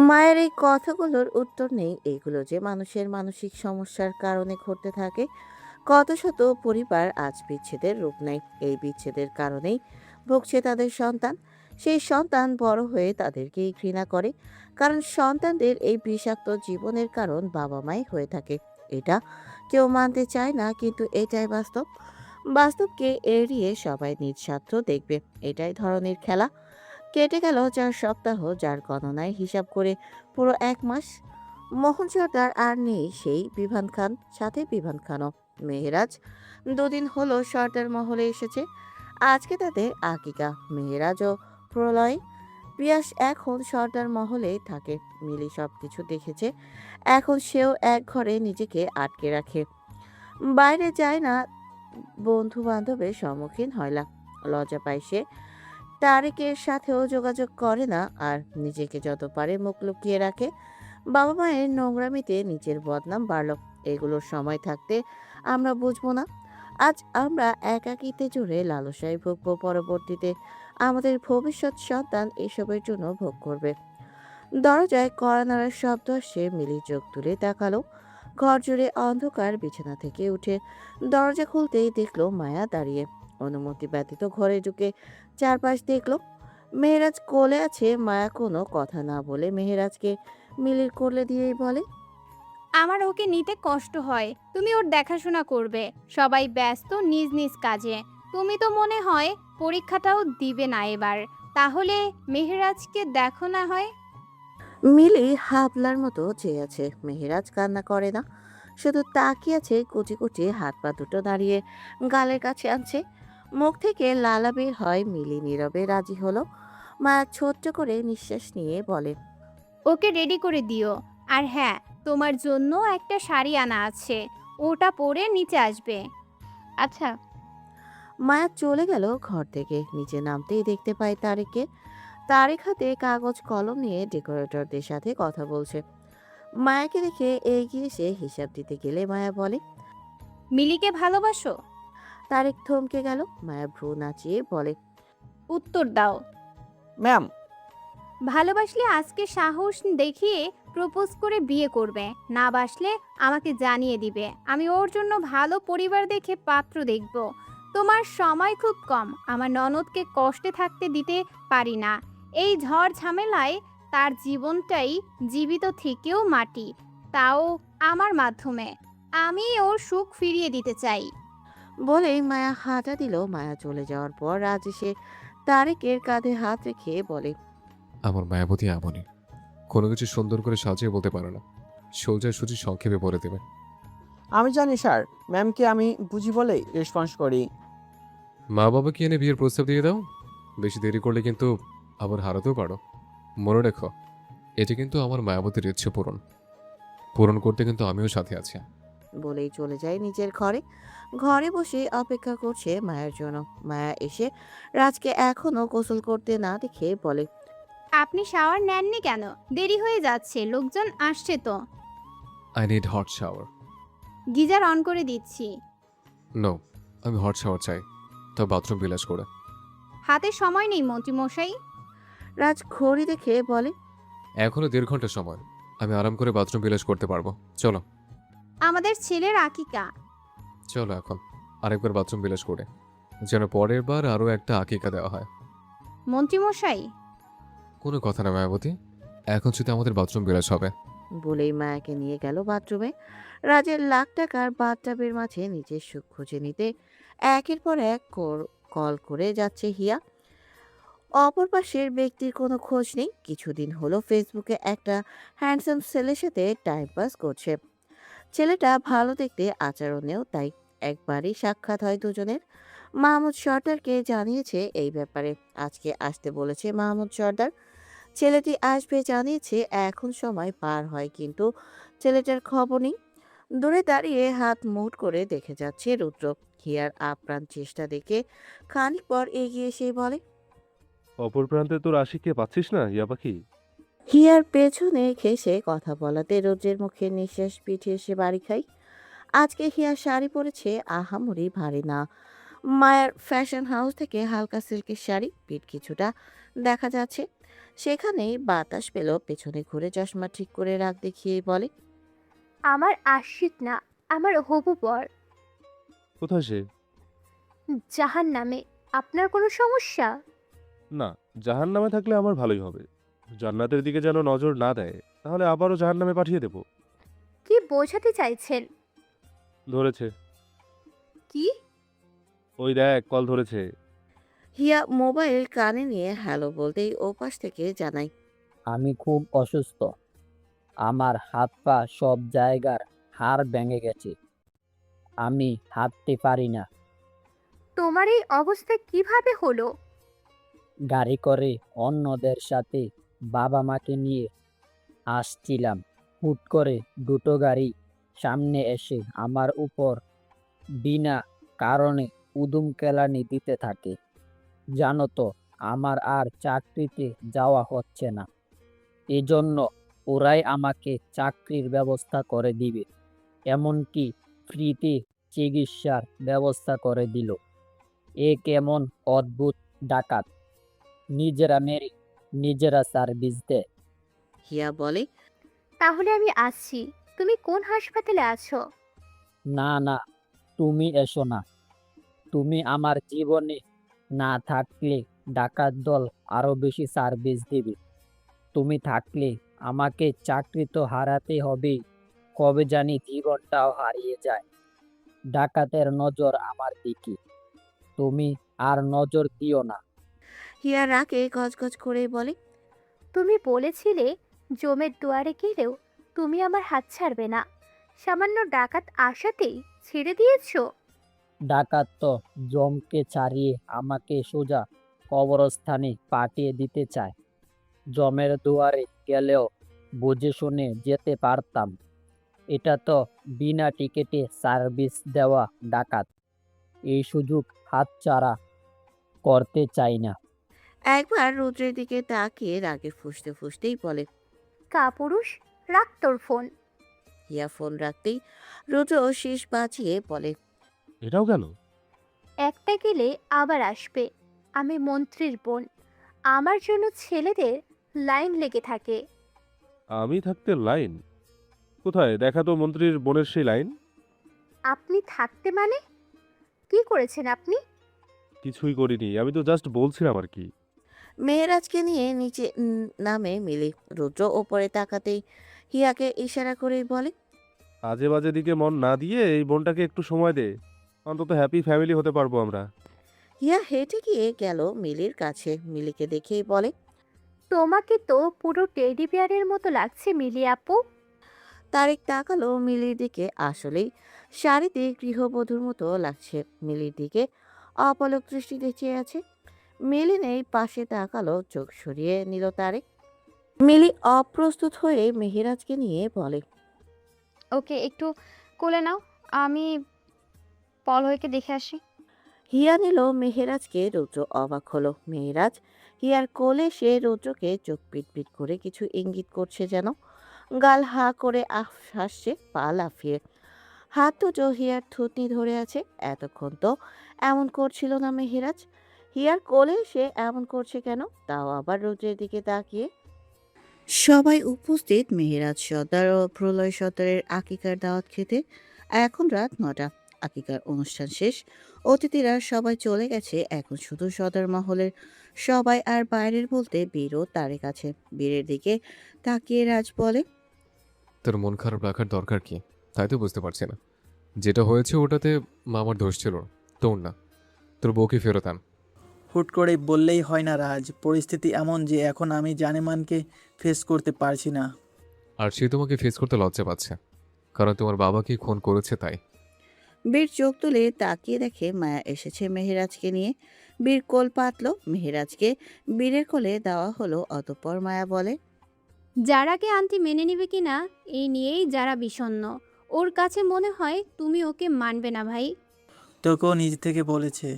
মায়ের এই কথাগুলোর উত্তর নেই। এগুলো যে মানুষের মানসিক সমস্যার কারণে ঘটতে থাকে। কত শত পরিবার আজ বিচ্ছেদের রূপ নেয়। এই বিচ্ছেদের কারণেই ভুগছে তাদের সন্তান। সেই সন্তান বড় হয়ে তাদেরকেই ঘৃণা করে, কারণ সন্তানদের এই বিষাক্ত জীবনের কারণ বাবা মাই হয়ে থাকে। এটা কেউ মানতে চায় না, কিন্তু এটাই বাস্তব। বাস্তবকে এড়িয়ে সবাই নিজ স্বার্থ দেখবে, এটাই ধরনের খেলা। কেটে গেল 4 সপ্তাহ, যার গণনায় হিসাব করে পুরো 1 মাস। মোহন সর্দার আর নেই, সেই বিভান খান, সাথে বিভান খানও। মেহেরাজ 2 দিন হলো সর্দার মহলে এসেছে। আজকে তাদের আকিকা। মেহেরাজ ও প্রলয় পিয়াস এখন সর্দার মহলে থাকে। মিলি সবকিছু দেখেছে। এখন সেও এক ঘরে নিজেকে আটকে রাখে, বাইরে যায় না, বন্ধু বান্ধবের সম্মুখীন হয় না, লজ্জা পায় সে। তারেকের সাথেও যোগাযোগ করে না, আর নিজেকে যত পারে মুখ লুকিয়ে রাখে। বাবা মায়ের নোংরামিতে নিজের বদনাম বাড়ল। এগুলোর সময় থাকতে আমরা বুঝবো না। আজ আমরা একাকিতে জুড়ে লালসায় ভুগবো, পরবর্তীতে আমাদের ভবিষ্যৎ সন্তান এসবের জন্য ভোগ করবে। দরজায় কড়া নাড়ার শব্দ আসে। মিলি চোখ তুলে তাকালো। ঘর জুড়ে অন্ধকার। বিছানা থেকে উঠে দরজা খুলতেই দেখলো মায়া দাঁড়িয়ে। অনুমতি ব্যতীত ঘরে ঢুকে চারপাশ দেখলো। মেহেরাজ কোলে আছে। মায়া কোনো কথা না বলে মেহেরাজকে মিলির কোলে দিয়েই বলে, আমার ওকে নিতে কষ্ট হয়, তুমি ওর দেখাশোনা করবে। সবাই ব্যস্ত নিজ নিজ কাজে। তুমি তো মনে হয় পরীক্ষাটাও দিবে না এবার। তাহলে মেহেরাজকে দেখো না হয়। মিলি হাবলার মতো চেয়ে আছে। মেহেরাজ কান্না করে না, শুধু তাকিয়ে আছে। কুচি কুচি হাত পা দুটো দাঁড়িয়ে গালের কাছে আনছে। মুখ থেকে লালা বের হয়। মিলি নীরবে রাজি হলো। মায়া ছোট্ট করে নিঃশ্বাস নিয়ে বলে, ওকে রেডি করে দিও। আর হ্যাঁ, তোমার জন্য একটা শাড়ি আনা আছে, ওটা পরে নিচে আসবে। আচ্ছা। মায়া চলে গেল ঘর থেকে। নিচে নামতেই দেখতে পায় তারেককে। তারেক হাতে কাগজ কলম নিয়ে ডেকোরেটরদের সাথে কথা বলছে। মায়াকে দেখে এগিয়ে এসে হিসাব দিতে গেলে মায়া বলে, মিলিকে ভালোবাসো? তারেক থমকে গেল। মায়া ভ্রু নাচিয়ে বলে, উত্তর দাও। ম্যাম, ভালোবাসলে আজকে সাহস দেখিয়ে প্রপোজ করে বিয়ে করবে, না বাসলে আমাকে জানিয়ে দিবে। আমি ওর জন্য ভালো পরিবার দেখে পাত্র দেখব। তোমার সময় খুব কম, আমার ননদকে কষ্টে থাকতে দিতে পারি না। এই ঝড় ঝামেলায় তার জীবনটাই জীবিত থেকেও মাটি, তাও আমার মাধ্যমে। আমি ওর সুখ ফিরিয়ে দিতে চাই। বলেই মায়া হাঁটা দিল। মায়া চলে যাওয়ার পর রাজ এসে তারেকের কাঁধে হাত রেখে বলে, আমার মায়াবতী এমনই, কোনো কিছু সুন্দর করে সাজিয়ে বলতে পারে না, সোজা সুজি সংক্ষেপে বলে দেবে। আমি জানি স্যার, ম্যামকে আমি বুঝি বলেই রেসপন্স করি। মা বাবাকে এনে বিয়ের প্রস্তাব দিয়ে দাও। বেশি দেরি করলে কিন্তু আবার হারাতেও পারো। মনে রেখো, এটা কিন্তু আমার মায়াবতীর ইচ্ছে পূরণ পূরণ করতে কিন্তু আমিও সাথে আছি। বলেই চলে যায় নিজের ঘরে। ঘরে বসে অপেক্ষা করছে মায়ের জন্য। মায়া এসে রাজকে এখনো গোসল করতে না দেখে বলে, আপনি শাওয়ার নেননি কেন? দেরি হয়ে যাচ্ছে, লোকজন আসছে তো। I need hot shower. Geyser on করে দিচ্ছি। নো, আমি হট শাওয়ার চাই, তা বাথরুম বিলাস করে। হাতে সময় নেই মন্ত্রীমশাই। রাজ ঘড়ি দেখে বলে, এখনো 1.5 ঘন্টা সময়, আমি আরাম করে বাথরুম বিলাস করতে পারবো। চলো আমাদের ছেলের আকিকা। চলো এখন আরেকবার বাথরুম বিলাস করে, যেন পরের বার আরও একটা আকিকা দেওয়া হয়। মন্ত্রীমশাই। কোনো কথা না মায়াবতী, এখন শুধু আমাদের বাথরুম বিলাস হবে। বলেই মায়াকে নিয়ে গেল বাথরুমে। রাজের লাখ টাকার বাথটাবের মাঝে নিজের সুখ খুঁজে নিতে একের পর এক কল করে যাচ্ছে হিয়া। অপর পাশের ব্যক্তির কোনো খোঁজ নেই। কিছুদিন হলো ফেসবুকে একটা হ্যান্ডসাম ছেলের সাথে টাইম পাস করছে। ছেলেটা ভালো দেখতে, আচরণেও তাই। একবারই সাক্ষাৎ হয় দুজনের। মাহমুদ সর্দারকে জানিয়েছে এই ব্যাপারে। আজকে আসতে বলেছে মাহমুদ সর্দার। ছেলেটি আসবে জানিয়েছে। এখন সময় পার হয়, কিন্তু ছেলেটার খবর নেই। দূরে দাঁড়িয়ে হাত মুঠ করে দেখে যাচ্ছে রুদ্র। হিয়ার আপ্রাণ চেষ্টা দেখে খানিক পর এগিয়ে এসে বলে, অপর প্রান্তে তোর আশিককে পাচ্ছিস না ইয়া পাখি? হিয়ার পেছনে ঘেঁষে কথা বলাতে রৌদ্রের মুখে নিঃশ্বাস পিঠিয়ে এসে বাড়ি খাই। আজকে হিয়া শাড়ি পরেছে, আহামরি ভারী না। মায়ের ফ্যাশন হাউস থেকে হালকা সিল্কের শাড়ি, পিঠ কিছুটা দেখা যাচ্ছে। সেখানেই বাতাস পেল। পেছনে ঘুরে চশমা ঠিক করে রাখ দেখিয়ে বলে, আমার আশিক না, আমার হবু বর। কোথায় সে? জাহান নামে। আপনার কোনো সমস্যা? না, জাহান্নামে থাকলে আমার ভালোই হবে। জান্নাতের দিকে যেন নজর না দেয়, তাহলে আবারও জাহান্নামে পাঠিয়ে দেব। কি বোঝাতে চাইছেন? ধরেছে। কি? ওই দেখ, কল ধরেছে। হিয়া মোবাইল কানে নিয়ে হ্যালো বলতেই ওপাশ থেকে জানাই, আমি খুব অসুস্থ। আমার হাত পা সব জায়গার হাড় ভেঙে গেছে। আমি হাঁটতে পারি না। তোমার এই অবস্থা কিভাবে হলো? গাড়ি করে অন্যদের সাথে বাবা মাকে নিয়ে আসছিলাম। হুট করে দুটো গাড়ি সামনে এসে আমার উপর বিনা কারণে উদুম কেলানি দিতে থাকে। জানো তো আমার আর চাকরিতে যাওয়া হচ্ছে না, এজন্য ওরাই আমাকে চাকরির ব্যবস্থা করে দিবে, এমনকি ফ্রিতে চিকিৎসার ব্যবস্থা করে দিল। এ কেমন অদ্ভুত ডাকাত! নিজেরা মেরে নিজেরা সার্ভিস দেয়। হিয়া বলে, তাহলে আমি আসছি। তুমি কোন হাসপাতালে আছো? না না, তুমি এসো না। তুমি আমার জীবনে না থাকলে ডাকাত দল আরো বেশি সার্ভিস দিবে। তুমি থাকলে আমাকে চাকরি তো হারাতে হবে, কবে জানি জীবনটাও হারিয়ে যায়। ডাকাতের নজর আমার দিকে, তুমি আর নজর দিও না। হিয়া রাগে গজগজ করে বলে, তুমি বলেছিলে জমের দুয়ারে গেলেও তুমি আমার হাত ছাড়বে না। সামান্য ডাকাত আসাতেই ছেড়ে দিয়েছো? ডাকাত তো জমকে ছাড়িয়ে আমাকে সোজা কবরস্থানে পাঠিয়ে দিতে চায়। জমের দুয়ারে গেলেও বুঝে শুনে যেতে পারতাম। এটা তো বিনা টিকিটে সার্ভিস দেওয়া ডাকাত। এই সুযোগ হাতছাড়া করতে চাই না। একবার রুদ্রের দিকে তাকিয়ে রাগে ফুঁসতে ফুঁসতেই বলে, কাপুরুষ, রাখ তোর ফোন। হিয়া ফোন রাখতেই রুদ্র শীষ বাঁচিয়ে বলে, এটাও গেল? একটা গেলে আবার আসবে। আমি মন্ত্রীর বোন, আমার জন্য ছেলেদের লাইন লেগে থাকে। আমি থাকতে লাইন? কোথায় দেখা তো মন্ত্রীর বোনের সেই লাইন। আপনি থাকতে মানে কি করেছেন আপনি? কিছুই করিনি, আমি তো জাস্ট বলছিলাম আর কি। মেহেরাজকে নিয়ে নিচে নামে মিলি। রুদ্র ওপরে তাকাতেই হিয়াকে ইশারা করেই বলে, আজে বাজে দিকে মন না দিয়ে এই বোনটাকে একটু সময় দে, অন্তত হ্যাপি ফ্যামিলি হতে পারবো আমরা। হিয়া হেঁটে গিয়ে গেল মিলির কাছে। মিলিকে দেখেই বলে, তোমাকে তো পুরো টেডি বিয়ারের মতো লাগছে মিলি আপু। তারেক তাকালো মিলির দিকে। আসলেই শাড়িতে গৃহবধূর মতো লাগছে মিলির দিকে। অপলক দৃষ্টিতে চেয়ে আছে। মিলি নেই পাশে, তাকালো, চোখ সরিয়ে নিল তারেক। মিলি অপ্রস্তুত হয়ে মেহেরাজকে নিয়ে বলে, ওকে একটু কোলে নাও, আমি পলয়কে দেখে আসি। হিয়া নিল মেহেরাজকে। রুদ্র অবাক হলো। মেহেরাজ হিয়ার কোলে, সে রুদ্রকে চোখ পিটপিট করে কিছু ইঙ্গিত করছে যেন। গাল হা করে হাসছে, পা লাফিয়ে। হাত দুটো হিয়ার থুতনি ধরে আছে। এতক্ষণ তো এমন করছিল না মেহেরাজ। হিয়ার কোলে সে এমন করছে কেন? তাও আবার রুদ্রের দিকে তাকিয়ে। সবাই উপস্থিত মেহেরাজ সর্দার ও প্রলয় সর্দারের আকিকার দাওয়াত খেতে। এখন রাত ৯টা। আকিকার অনুষ্ঠান শেষ। অতিথিরা সবাই চলে গেছে। এখন শুধু সর্দার মহলের সবাই, আর বাইরের বলতে বীর ও তারেক আছে। বীরের দিকে তাকিয়ে রাজ বলে, তোর মন খারাপ রাখার দরকার কি? তাই তো বুঝতে পারছি না। যেটা হয়েছে ওটাতে মামার দোষ ছিল, তোর না। তোর বউকে ফেরত আন। হুট করে বললেই হয় না রাজ, পরিস্থিতি এমন যে এখন আমি জানেমানকে ফেস করতে পারছি না। আর সে তোমাকে ফেস করতে লজ্জা পাচ্ছে, কারণ তোমার বাবাকে খুন করেছে তাই। বীর চোখ তুলে তাকিয়ে দেখে মায়া এসেছে মেহেরাজকে নিয়ে। বীর কোল পাতলো। মেহেরাজকে বীরের কোলে দেওয়া হলো। অতঃপর মায়া বলে, যারাকে আন্টি মেনে নিবে কিনা এই নিয়েই যারা বিষণ্ণ। ওর কাছে মনে হয় তুমি ওকে মানবে না ভাই। তোকেও নিজ থেকে বলেছে।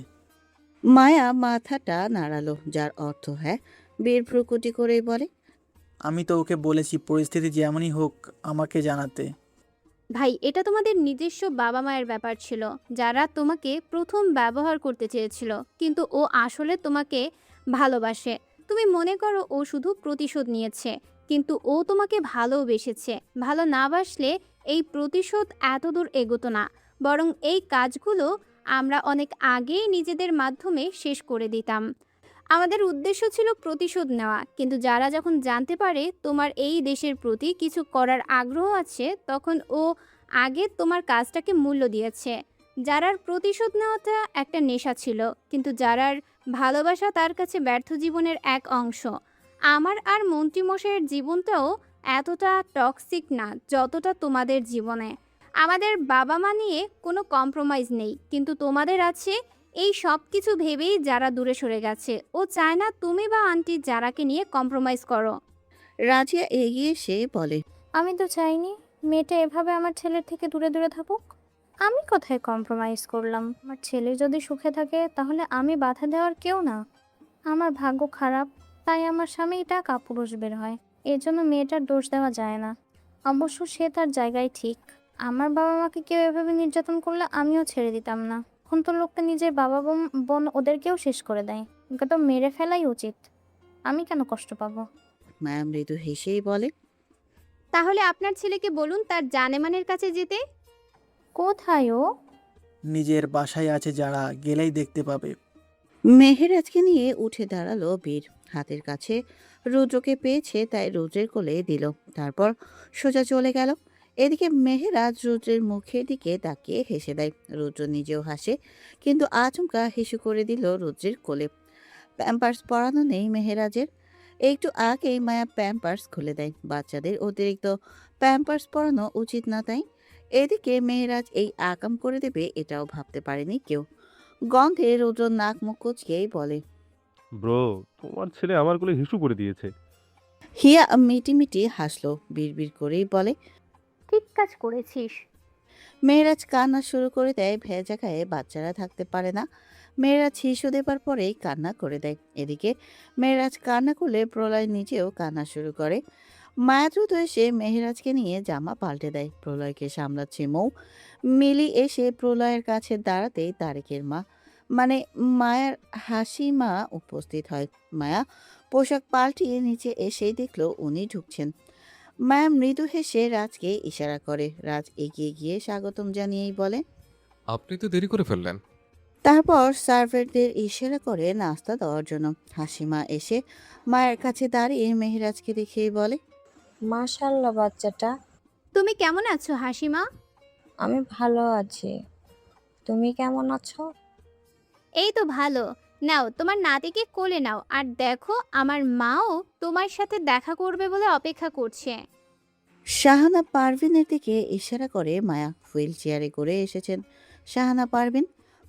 মায়া মাথাটা নাড়ালো, যার অর্থ হ্যাঁ। বীর ভ্রুকুটি করেই বলে, আমি তো ওকে বলেছি পরিস্থিতি যেমনই হোক আমাকে জানাতে। ভাই এটা তোমাদের নিজস্ব বাবা মায়ের ব্যাপার ছিল, যারা তোমাকে প্রথম ব্যবহার করতে চেয়েছিল, কিন্তু ও আসলে তোমাকে ভালোবাসে। তুমি মনে করো ও শুধু প্রতিশোধ নিয়েছে, কিন্তু ও তোমাকে ভালোবেসেছে। ভালো না বাসলে এই প্রতিশোধ এত দূর এগোতো না, বরং এই কাজগুলো আমরা অনেক আগেই নিজেদের মাধ্যমে শেষ করে দিতাম। আমাদের উদ্দেশ্য ছিল প্রতিশোধ নেওয়া, কিন্তু যারা যখন জানতে পারে তোমার এই দেশের প্রতি কিছু করার আগ্রহ আছে, তখন ও আগে তোমার কাজটাকে মূল্য দিয়েছে। যারার প্রতিশোধ নেওয়াটা একটা নেশা ছিল, কিন্তু যারার ভালোবাসা তার কাছে ব্যর্থ জীবনের এক অংশ। আমার আর মন্ত্রীমশাইয়ের জীবনটাও এতটা টক্সিক না যতটা তোমাদের জীবনে। আমাদের বাবা মা নিয়ে কোনো কম্প্রোমাইজ নেই, কিন্তু তোমাদের আছে এই সব কিছু ভেবেই যারা দূরে সরে গেছে। ও চায় না তুমি বা আন্টি যারাকে নিয়ে কম্প্রোমাইজ করো। রাজিয়া এগিয়ে এসে বলে, আমি তো চাইনি মেয়েটা এভাবে আমার ছেলের থেকে দূরে দূরে থাকুক। আমি কোথায় কম্প্রোমাইজ করলাম? আমার ছেলে যদি সুখে থাকে তাহলে আমি বাধা দেওয়ার কেউ না। আমার ভাগ্য খারাপ, তাই আমার স্বামীটা কাপুরুষ বের হয়। এর জন্য মেয়েটার দোষ দেওয়া যায় না। অবশ্য সে তার জায়গায় ঠিক। আমার বাবা মাকে কেউ এভাবে নির্যাতন করলে আমিও ছেড়ে দিতাম না। এখন তো লোকটা নিজের বাবা বোন ওদেরকেও শেষ করে দেয়। ওকে তো মেরে ফেলাই উচিত। আমি কেন কষ্ট পাবো? মায়া মৃদু হেসেই বলে, তাহলে আপনার ছেলেকে বলুন তার জানেমানের কাছে যেতে। কোথায় ও? নিজের বাসায় আছে, যারা গেলেই দেখতে পাবে। মেহেরাজকে নিয়ে উঠে দাঁড়ালো বীর। হাতের কাছে রুদ্রকে পেয়েছে, তাই রুদ্রের কোলে দিল। তারপর সোজা চলে গেল। এদিকে মেহেরাজ রুদ্রের মুখের দিকে তাকিয়ে হেসে দেয়। রুদ্র নিজেও হাসে, কিন্তু আচমকা হিসু করে দিল রুদ্রের কোলে। প্যাম্পার্স পরানো নেই মেহেরাজের। একটু আগেই মায়া প্যাম্পার্স খুলে দেয়। বাচ্চাদের অতিরিক্ত প্যাম্পার্স পরানো উচিত না, তাই এদিকে মেহেরাজ এই আকাম করে দেবে এটাও ভাবতে পারেনি কেউ। গন্ধে রুদ্র নাক মুখ কুচকেই বলে, ব্রো, তোমার ছেলে আমার কোলে হিসু করে দিয়েছে। হিয়া মিটিমিটি হাসলো, বিড়বিড় করেই বলে, ঠিক কাজ করেছিস। মেয়েরাজ কান্না শুরু করে দেয়। ভেজা গায়ে বাচ্চারা থাকতে পারে না। মেয়েরাজ শিশু দেবার পরেই কান্না করে দেয়। এদিকে মেয়েরাজ কান্না করলে প্রলয় নিজেও কান্না শুরু করে। মায়া দ্রুত এসে মেহেরাজকে নিয়ে জামা পাল্টে দেয়। প্রলয়কে সামলাচ্ছে মৌ। মিলি এসে প্রলয়ের কাছে দাঁড়াতেই তারেকের মা মানে মায়ার হাসি মা উপস্থিত হয়। মায়া পোশাক পাল্টিয়ে নিচে এসেই দেখলো উনি ঢুকছেন। মায়া মৃদু হেসে রাজকে ইশারা করে। রাজ এগিয়ে গিয়ে স্বাগতম জানিয়েই বলে, আপনি তো দেরি করে ফেললেন। তারপর সার্ভারদের ইশারা করে নাস্তা দেওয়ার জন্য। হাসিমা এসে মায়ের কাছে দাঁড়িয়ে মেহেরাজকে দেখেই বলে, মাশাআল্লাহ বাচ্চাটা। তুমি কেমন আছো হাসিমা? আমি ভালো আছি। তুমি কেমন আছো? এই তো ভালো। নাও তোমার নাতিকে কোলে নাও, আর দেখো আমার মাও তোমার সাথে দেখা করবে বলে অপেক্ষা করছে। শাহানা পারভিনের দিকে ইশারা করে মায়া। হুইল চেয়ারে করে এসেছেন শাহানা পারভিন।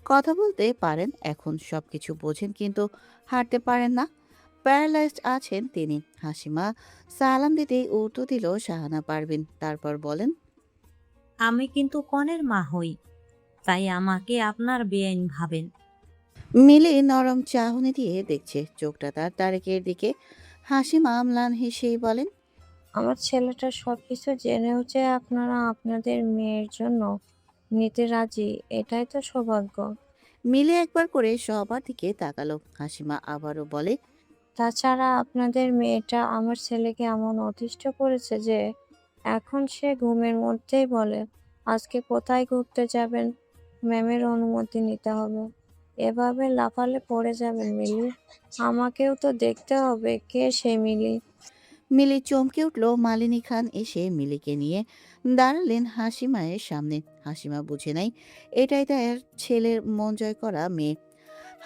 কথা বলতে পারেন, এখন সবকিছু বোঝেন, কিন্তু হাঁটতে পারেন না। প্যারালাইজড আছেন তিনি। হাসিমা সালাম দিতেই উত্তর দিল শাহানা পারভিন। তারপর বলেন, আমি কিন্তু কনের মা হই, তাই আমাকে আপনার বেআইন ভাবেন। মিলি নরম চাহনি দিয়ে দেখছে, চোখটা তার তারেকের দিকে। হাসিমা ম্লান হেসেই বলেন, আমার ছেলেটা সবকিছু জেনেও যে আপনারা আপনাদের মেয়ের জন্য নিতে রাজি, এটাই তো সৌভাগ্য। মিলি একবার করে সবার দিকে তাকালো। হাসিমা আবারও বলে, তাছাড়া আপনাদের মেয়েটা আমার ছেলেকে এমন অতিষ্ঠ করেছে যে এখন সে ঘুমের মধ্যেই বলে, আজকে কোথায় ঘুরতে যাবেন? ম্যামের অনুমতি নিতে হবে। এভাবে লাফালে পড়ে যাবেন মিলি। আমাকেও তো দেখতে হবে কে সে মিলি। মিলি চমকে উঠল। মালিনী খান এসে মিলিকে নিয়ে দাঁড়ালেন হাসিমায়ের সামনে। হাসিমা বুঝে নাই এটাই তার ছেলের মন জয় করা মেয়ে।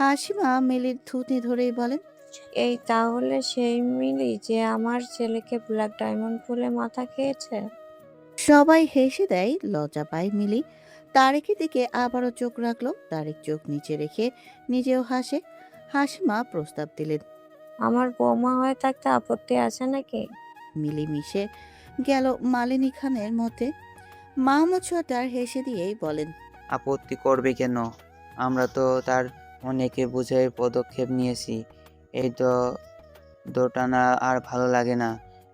হাসিমা মিলির থুতনি ধরেই বলেন, এই তাহলে সেই মিলি যে আমার ছেলেকে ব্ল্যাক ডায়মন্ড ফুলে মাথা খেয়েছে? সবাই হেসে দেয়। লজ্জা পায় মিলি। তারেকের দিকে আবারও চোখ রাখলো। তারেক চোখ নিচে রেখে নিজেও হাসে। হাসিমা প্রস্তাব দিলেন, আমার বৌমা হয়ে থাকতে আপত্তি আছে নাকি? মিলি মিশে গেল মালিনী খানের মধ্যে। মাহমুদ সর্দার হেসে দিয়েই বলেন, আপত্তি করবে কেন? আমরা তো তার অনেকে বুঝে পদক্ষেপ নিয়েছি। এই তো দোটানা আর ভালো লাগে না।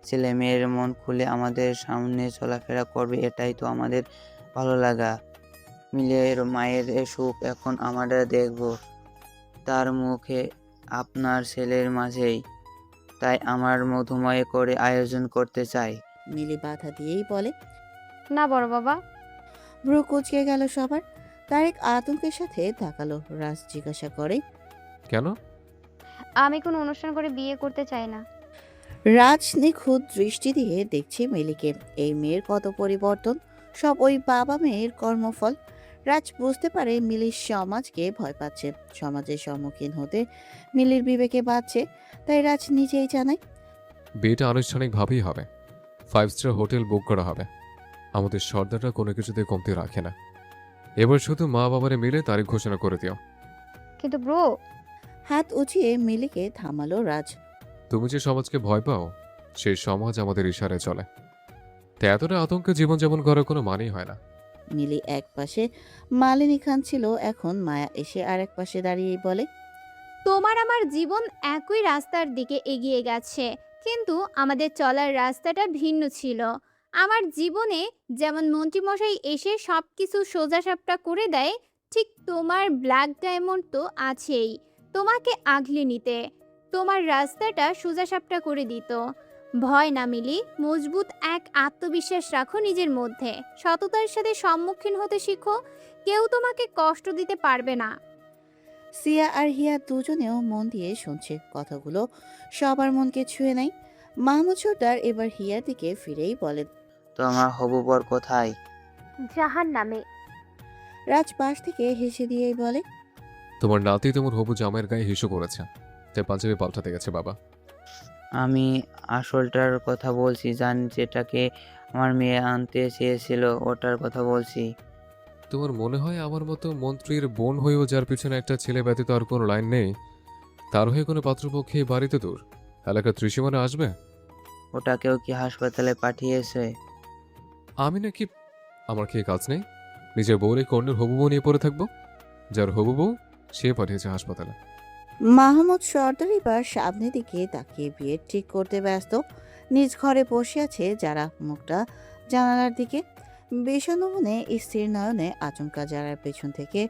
ছেলে মেয়ের মন খুলে আমাদের সামনে চলাফেরা করবে, এটাই তো আমাদের ভালো লাগা। মিলের মায়ের সুখ এখন আমরা দেখব তার মুখে, আপনার ছেলের মাঝেই। তাই আমার মধুময় করে আয়োজন করতে চাই। মিলি বাধা দিয়েই বলে, না বড় বাবা। ভ্রু কুচকে গেল সবার। তারেক আতঙ্কের সাথে তাকালো। রাজ জিজ্ঞাসা করে, কেন? আমি কোনো অনুষ্ঠান করে বিয়ে করতে চাই না। রাজ নিখুঁত দৃষ্টি দিয়ে দেখছে মিলিকে। এই মেয়ের কত পরিবর্তন, সব ওই বাবা মেয়ের কর্মফল। রাজ বুঝতে পারে মিলির সমাজকে ভয় পাচ্ছে। সমাজের সম্মুখীন হতে মিলির বিবেকে বাঁচছে। তাই রাজ নিজেই জানায়, বিয়েটা আনুষ্ঠানিকভাবেই হবে। 5 স্টার হোটেল বুক করা হবে। আমাদের সর্দাররা কোনো কিছুতে কমতি রাখে না। এবার শুধু মা বাবারে মিলে তারিখ ঘোষণা করে দিও। কিন্তু ব্রো, হাত উঁচিয়ে মিলিকে থামালো রাজ। তুমি যে সমাজকে ভয় পাও সেই সমাজ আমাদের ইশারায় চলে, তাই এতটা আতঙ্কে জীবনযাপন করার কোনো মানেই হয় না। মিলি এক পাশে মালিনী খান ছিল, এখন মায়া এসে আর এক পাশে দাঁড়িয়ে বলে, তোমার আমার জীবন একই রাস্তার দিকে এগিয়ে গেছে, কিন্তু আমাদের চলার রাস্তাটা ভিন্ন ছিল। আমার জীবনে যেমন মন্ত্রীমশাই এসে সব কিছু সোজাসাপটা করে দেয়, ঠিক তোমার ব্ল্যাক ডায়মন্ড তো আছেই তোমাকে আগলে নিতে, তোমার রাস্তাটা সোজাসাপটা করে দিত। ভয় না মিলি, মজবুত এক আত্মবিশ্বাস রাখো নিজের মধ্যে, সততার সাথে সম্মুখীন হতে শিখো, কেউ তোমাকে কষ্ট দিতে পারবে না। সিয়া আর হিয়া দুজনেও মন দিয়ে শুনছে কথাগুলো, সবার মনকে ছুঁয়ে নেয়। মাহমুদ সর্দার এবার হিয়ার দিকে ফিরেই বলেন, তোমার হবু বর কোথায়? জাহান নামে। রাজ পাশ থেকে হেসে দিয়েই বলে, তোমার নাতি তোমার হবু জামাইয়ের গায়ে হিসু করেছে, তাই পাঞ্জাবি পাল্টাতে গেছে বাবা। আমি আসলটার কথা বলছি, জান, যেটাকে আমার মেয়ে আনতে চেয়েছিল ওটার কথা বলছি। তোমার মনে হয় আমার মতো মন্ত্রীর বোন হয়েও যার পিছনে একটা ছেলে ব্যতীত আর কোনো লাইন নেই, তার হয়ে কোনো পাত্রপক্ষে এই বাড়িতে দূর এলাকার ত্রিসীমানা আসবে? ওটাকেও কি হাসপাতালে পাঠিয়েছে? আমি নাকি, আমার কি কাজ নেই? নিজের বউরে কর্ণের হবু বউ নিয়ে পড়ে থাকবো? যার হবু বউ সে পাঠিয়েছে হাসপাতালে। মাহমুদ সর্দার এবার সামনের দিকে তাকিয়ে বিয়ে ঠিক করতে ব্যস্ত। নিজ ঘরে বসে আছে যারা, মুখটা জানালার দিকে। বিষণ্ণ মনে স্থির নয়নে আচমকা যারার পেছন থেকে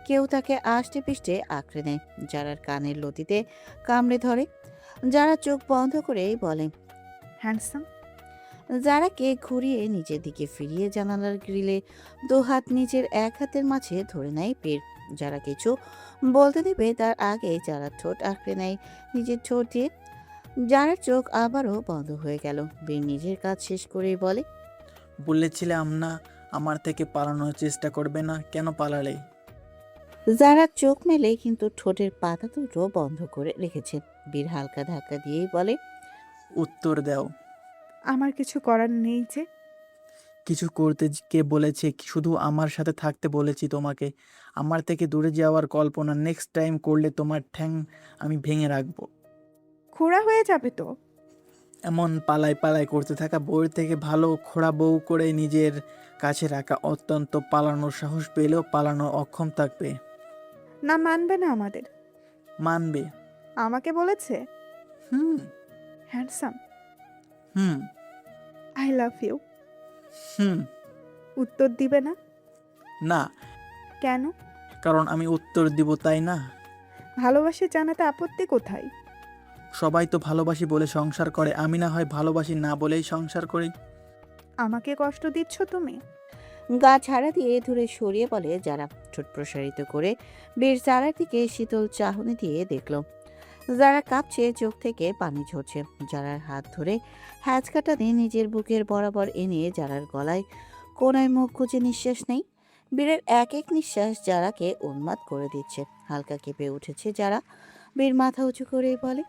কেউ তাকে আষ্টে পিষ্টে আঁকড়ে নেয়। যারার কানের লতিতে কামড়ে ধরে। যারা চোখ বন্ধ করে বলে, হ্যান্ডসাম। যারাকে ঘুরিয়ে নিজের দিকে ফিরিয়ে জানালার গ্রিলে দুহাত নিজের এক হাতের মাঝে ধরে নেয় পেট। যারা কিছু বলতে দেবে তার আগে যারা ঠোঁট আঁকড়ে নেয় নিজের ঠোঁট দিয়ে। যারার চোখ আবারও বন্ধ হয়ে গেল। বীর নিজের কাজ শেষ করেই বলে, বলেছিলাম না আমার থেকে পালানোর চেষ্টা করবে না, কেন পালালে? যারা চোখ মেলে কিন্তু ঠোঁটের পাতা দুটো বন্ধ করে রেখেছে। বীর হালকা ধাক্কা দিয়েই বলে, উত্তর দাও। আমার কিছু করার নেই যে। কিছু করতে কে বলেছে? শুধু আমার সাথে থাকতে বলেছি তোমাকে। আমার থেকে দূরে যাওয়ার কল্পনা নেক্সট টাইম করলে তোমার ঠ্যাং আমি ভেঙে রাখবো। খোঁড়া হয়ে যাবে তো। এমন পালাই পালাই করতে থাকা বউয়ের থেকে ভালো খোড়া বউ করে নিজের কাছে রাখা। অত্যন্ত পালানোর সাহস পেলেও পালানো অক্ষম থাকবে। না, মানবে না আমাদের। মানবে। আমাকে বলেছে hmm handsome, hmm I love you. হুম উত্তর দিবে না? না, কেন? কারণ আমি উত্তর দিব, তাই না? ভালোবাসি জানাতে আপত্তি কোথায়? সবাই তো ভালোবাসি বলে সংসার করে, আমি না হয় ভালোবাসি না বলেই সংসার করি। আমাকে কষ্ট দিচ্ছ তুমি। গা ছাড়া দিয়ে দূরে সরিয়ে বলে যারা, ঠোঁট প্রসারিত করে বীর যারার দিকে শীতল চাহনি দিয়ে দেখল। যারা কাঁপছে, চোখ থেকে পানি ঝরছে। যারার হাত ধরে হ্যাচ কাটা দিয়ে নিজের বুকের বরাবর এনে যারার গলায় কোনায় মুখ গুজে নিঃশ্বাস নেই। বীরের এক এক নিঃশ্বাস যারাকে উন্মাদ করে দিচ্ছে। হালকা কেঁপে উঠেছে যারা। বীর মাথা উঁচু করে বলে,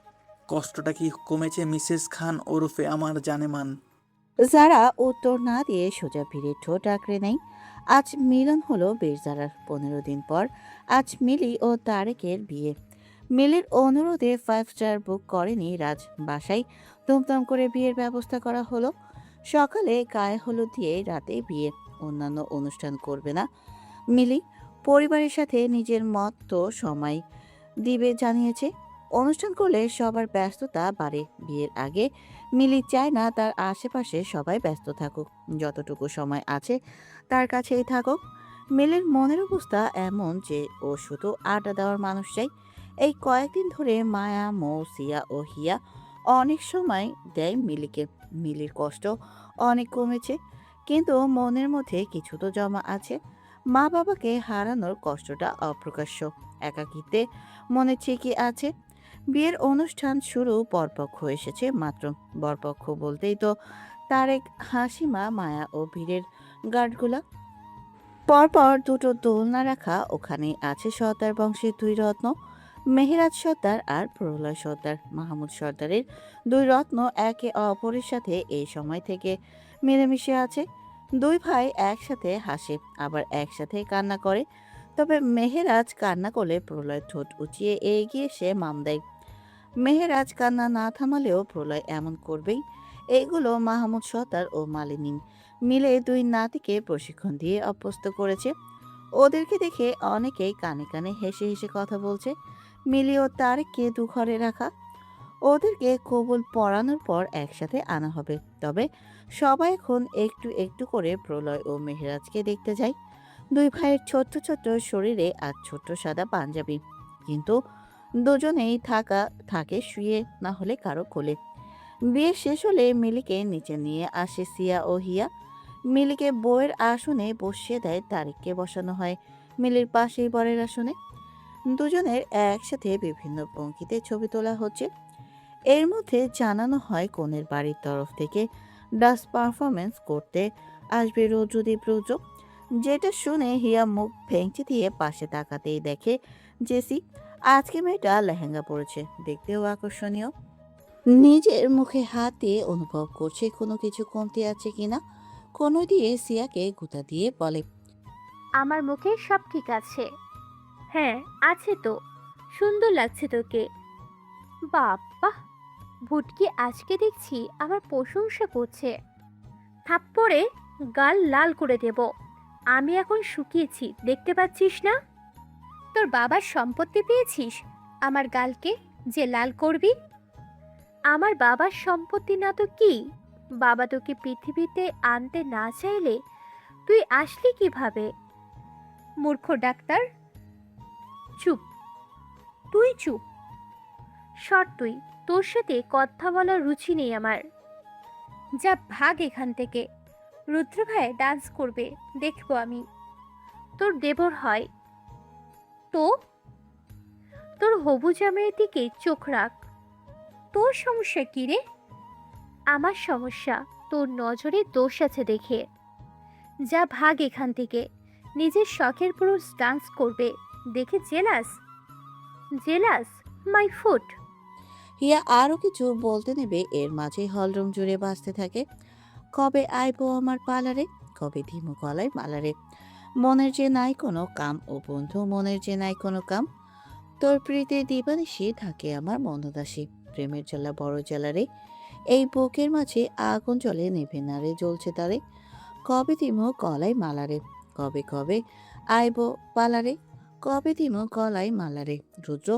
কষ্টটা কি কমেছে মিসেস খান ওরফে আমার জানেমান? যারা উত্তর না দিয়ে সোজা ভিড়ে ঠোঁট আঁকড়ে নেই। আজ মিলন হলো বীর জারার 15 দিন পর। আজ মিলি ও তারেকের বিয়ে। মিলির অনুরোধে 5 স্টার বুক করেনি রাজ। বাসায় ধুমধাম করে বিয়ের ব্যবস্থা করা হলো। সকালে গায়ে হলুদ দিয়ে রাতে বিয়ে। অন্যান্য অনুষ্ঠান করবে না মিলি। পরিবারের সাথে নিজের মত তো সময় দিবে জানিয়েছে। অনুষ্ঠান করলে সবার ব্যস্ততা বাড়ে। বিয়ের আগে মিলি চায় না তার আশেপাশে সবাই ব্যস্ত থাকুক। যতটুকু সময় আছে তার কাছেই থাকুক। মিলির মনের অবস্থা এমন যে ও শুধু আড্ডা দেওয়ার মানুষ চাই। এই কয়েকদিন ধরে মায়া, মৌ, সিয়া ও হিয়া অনেক সময় দেয় মিলিকে। মিলির কষ্ট অনেক কমেছে, কিন্তু মনের মধ্যে কিছু তো জমা আছে। মা বাবাকে হারানোর কষ্টটা অপ্রকাশ্য। একাকিত্বে মনে ঠিকই আছে। বিয়ের অনুষ্ঠান শুরু, বরপক্ষ এসেছে মাত্র। বরপক্ষ বলতেই তো তারেক, হাসিমা, মায়া ও বীরের গার্ডগুলা। পরপর দুটো দোলনা রাখা। ওখানেই আছে সর্দার বংশের 2 রত্ন, মেহেরাজ সর্দার আর প্রলয় সর্দার। মাহমুদ সর্দারের 2 রত্ন একে অপরের সাথে এই সময় থেকে মিলেমিশে আছে। 2 ভাই একসাথে হাসে, আবার একসাথে কান্না করে। তবে মেহেরাজ কান্না করলে প্রলয় ঠোঁট উঁচিয়ে এগিয়ে এসে মাম দেয়। মেহেরাজ কান্না না থামালেও প্রলয় এমন করবেই। এইগুলো মাহমুদ সর্দার ও মালিনী মিলে দুই নাতিকে প্রশিক্ষণ দিয়ে অভ্যস্ত করেছে। ওদেরকে দেখে অনেকেই কানে কানে হেসে হেসে কথা বলছে। মিলি ও তারেককে দু ঘরে রাখা। ওদেরকে কবুল পড়ানোর পর একসাথে আনা হবে। তবে সবাই এখন একটু একটু করে প্রলয় ও মেহেরাজকে দেখতে যায়। দুই ভাইয়ের ছোট্ট ছোট্ট শরীরে আর ছোট্ট সাদা পাঞ্জাবি, কিন্তু দুজনেই থাকে শুয়ে, না হলে কারো কোলে। বিয়ে শেষ হলে মিলিকে নিচে নিয়ে আসে সিয়া ও হিয়া। মিলিকে বউয়ের আসনে বসিয়ে দেয়, তারিককে বসানো হয় মিলির পাশেই বরের আসনে। দুজনের একসাথে বিভিন্ন ভঙ্গিতে ছবি তোলা হচ্ছে। এর মধ্যে জানানো হয় কনের বাড়ির তরফ থেকে ডান্স পারফরমেন্স করতে আসবে রুদ্রদীপ রুদ্র। যেটা শুনে হিয়া মুখ ভেঙচি দিয়ে পাশে তাকাতেই দেখে জেসি। আজকে মেয়েটা লেহেঙ্গা পরেছে, দেখতেও আকর্ষণীয়। নিজের মুখে হাত দিয়ে অনুভব করছে কোনো কিছু কমতি আছে কিনা। কোনো দিয়ে সিয়াকে গুঁতা দিয়ে বলে, আমার মুখে সব ঠিক আছে। হ্যাঁ আছে তো, সুন্দর লাগছে তোকে। বাবা, ভুটকি আজকে দেখছি আমার প্রশংসা করছে। থাপ্পড়ে গাল লাল করে দেব। আমি এখন শুকিয়েছি, দেখতে পাচ্ছিস না? তোর বাবার সম্পত্তি পেয়েছিস, আমার গালকে যে লাল করবি। আমার বাবার সম্পত্তি না তো কি? বাবা তোকে পৃথিবীতে আনতে না চাইলে তুই আসলি কিভাবে? মূর্খ ডাক্তার। চুপ, তুই চুপ। সর তুই, তোর সাথে কথা বলার রুচি নেই আমার। যা ভাগ এখান থেকে। রুদ্র ভাই ডান্স করবে, দেখবো আমি। তোর দেবর হয় তো? তোর হবু জামাইয়ের দিকে চোখ রাখ। তোর সমস্যা কি রে? আমার সমস্যা তোর নজরে দোষ আছে দেখে। যা ভাগ এখান থেকে। নিজের শখের পুরুষ ডান্স করবে দেখে jealous. Jealous my foot. Hiya আরো কিছু বলতে নেবে, এর মাঝে হলরুম জুড়ে বাজতে থাকে, কবে আইবো আমার পার্লারে, কবে ধিমু গলায় মালারে। মনের যে নাই কোনো কাম, ও বন্ধু মনের যে নাই কোনো কাম। তোর প্রীতি দিবানিশি থাকে আমার মনোদাসী। প্রেমের জ্বালা বড় জ্বালারে, এই বুকের মাঝে আগুন জ্বলে নেভে না রে, জ্বলছে তারে। কবে দিমু গলায় মালারে, কবে কবে আইবো পালারে, কবে দিমু গলায় মালারে। রুদ্র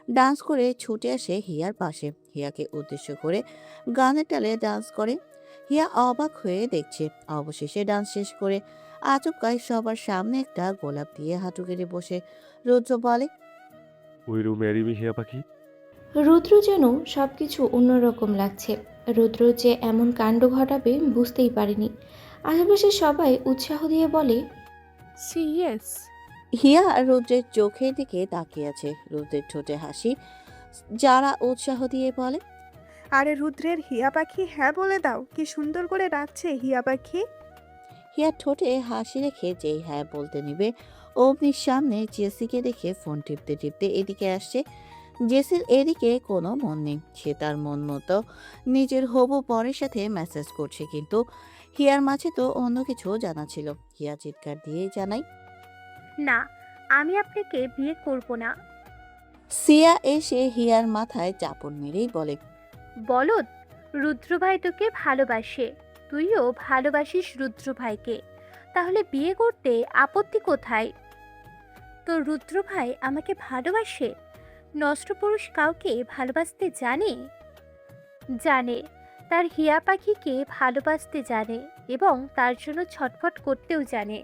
ডান্স করে ছুটে আসে হিয়ার পাশে। হিয়াকে উদ্দেশ্য করে গানের তালে ডান্স করে। হিয়া অবাক হয়ে দেখছে। অবশেষে ডান্স শেষ করে আচমকাই সবার সামনে একটা গোলাপ দিয়ে হাঁটু গেড়ে বসে রুদ্র বলে, উই রু ম্যারি মি হিয়া পাখি। রুদ্র যেন সবকিছু অন্যরকম লাগছে। রুদ্র যে এমন কাণ্ড ঘটাবে বুঝতেই পারেনি। আশেপাশে সবাই উৎসাহ দিয়ে বলে, ইয়েস। হিয়া রুদ্রের চোখের দিকে তাকিয়ে আছে। রুদ্রের ঠোঁটে হাসি, যারা উৎসাহ দিয়ে বলে, আরে রুদ্রের হিয়া পাখি হ্যাঁ বলে দাও, কি সুন্দর করে ডাকছে হিয়া পাখি। হিয়া ঠোঁটে হাসি রেখে যেই হ্যাঁ বলতে নিবে, অমনির সামনে জেসিকে দেখে ফোন টিপতে টিপতে এদিকে আসছে। জেসির এদিকে কোনো মন নেই। সে তার মন মতো নিজের হবু বরের সাথে মেসেজ করছে, কিন্তু হিয়ার মাঝে তো অন্য কিছু জানা ছিল। হিয়া চিৎকার দিয়ে জানাই, না, আমি আপনাকে বিয়ে করব না। সিয়া এসে হিয়ার মাথায় চাপড় মেরেই বলে, বলদ, রুদ্র ভাই তোকে ভালোবাসে, তুইও ভালোবাসিস রুদ্র ভাইকে, তাহলে বিয়ে করতে আপত্তি কোথায়? তো রুদ্র ভাই আমাকে ভালোবাসে? নষ্ট পুরুষ কাউকে ভালোবাসতে জানে? জানে, তার হিয়া পাখিকে ভালোবাসতে জানে এবং তার জন্য ছটফট করতেও জানে।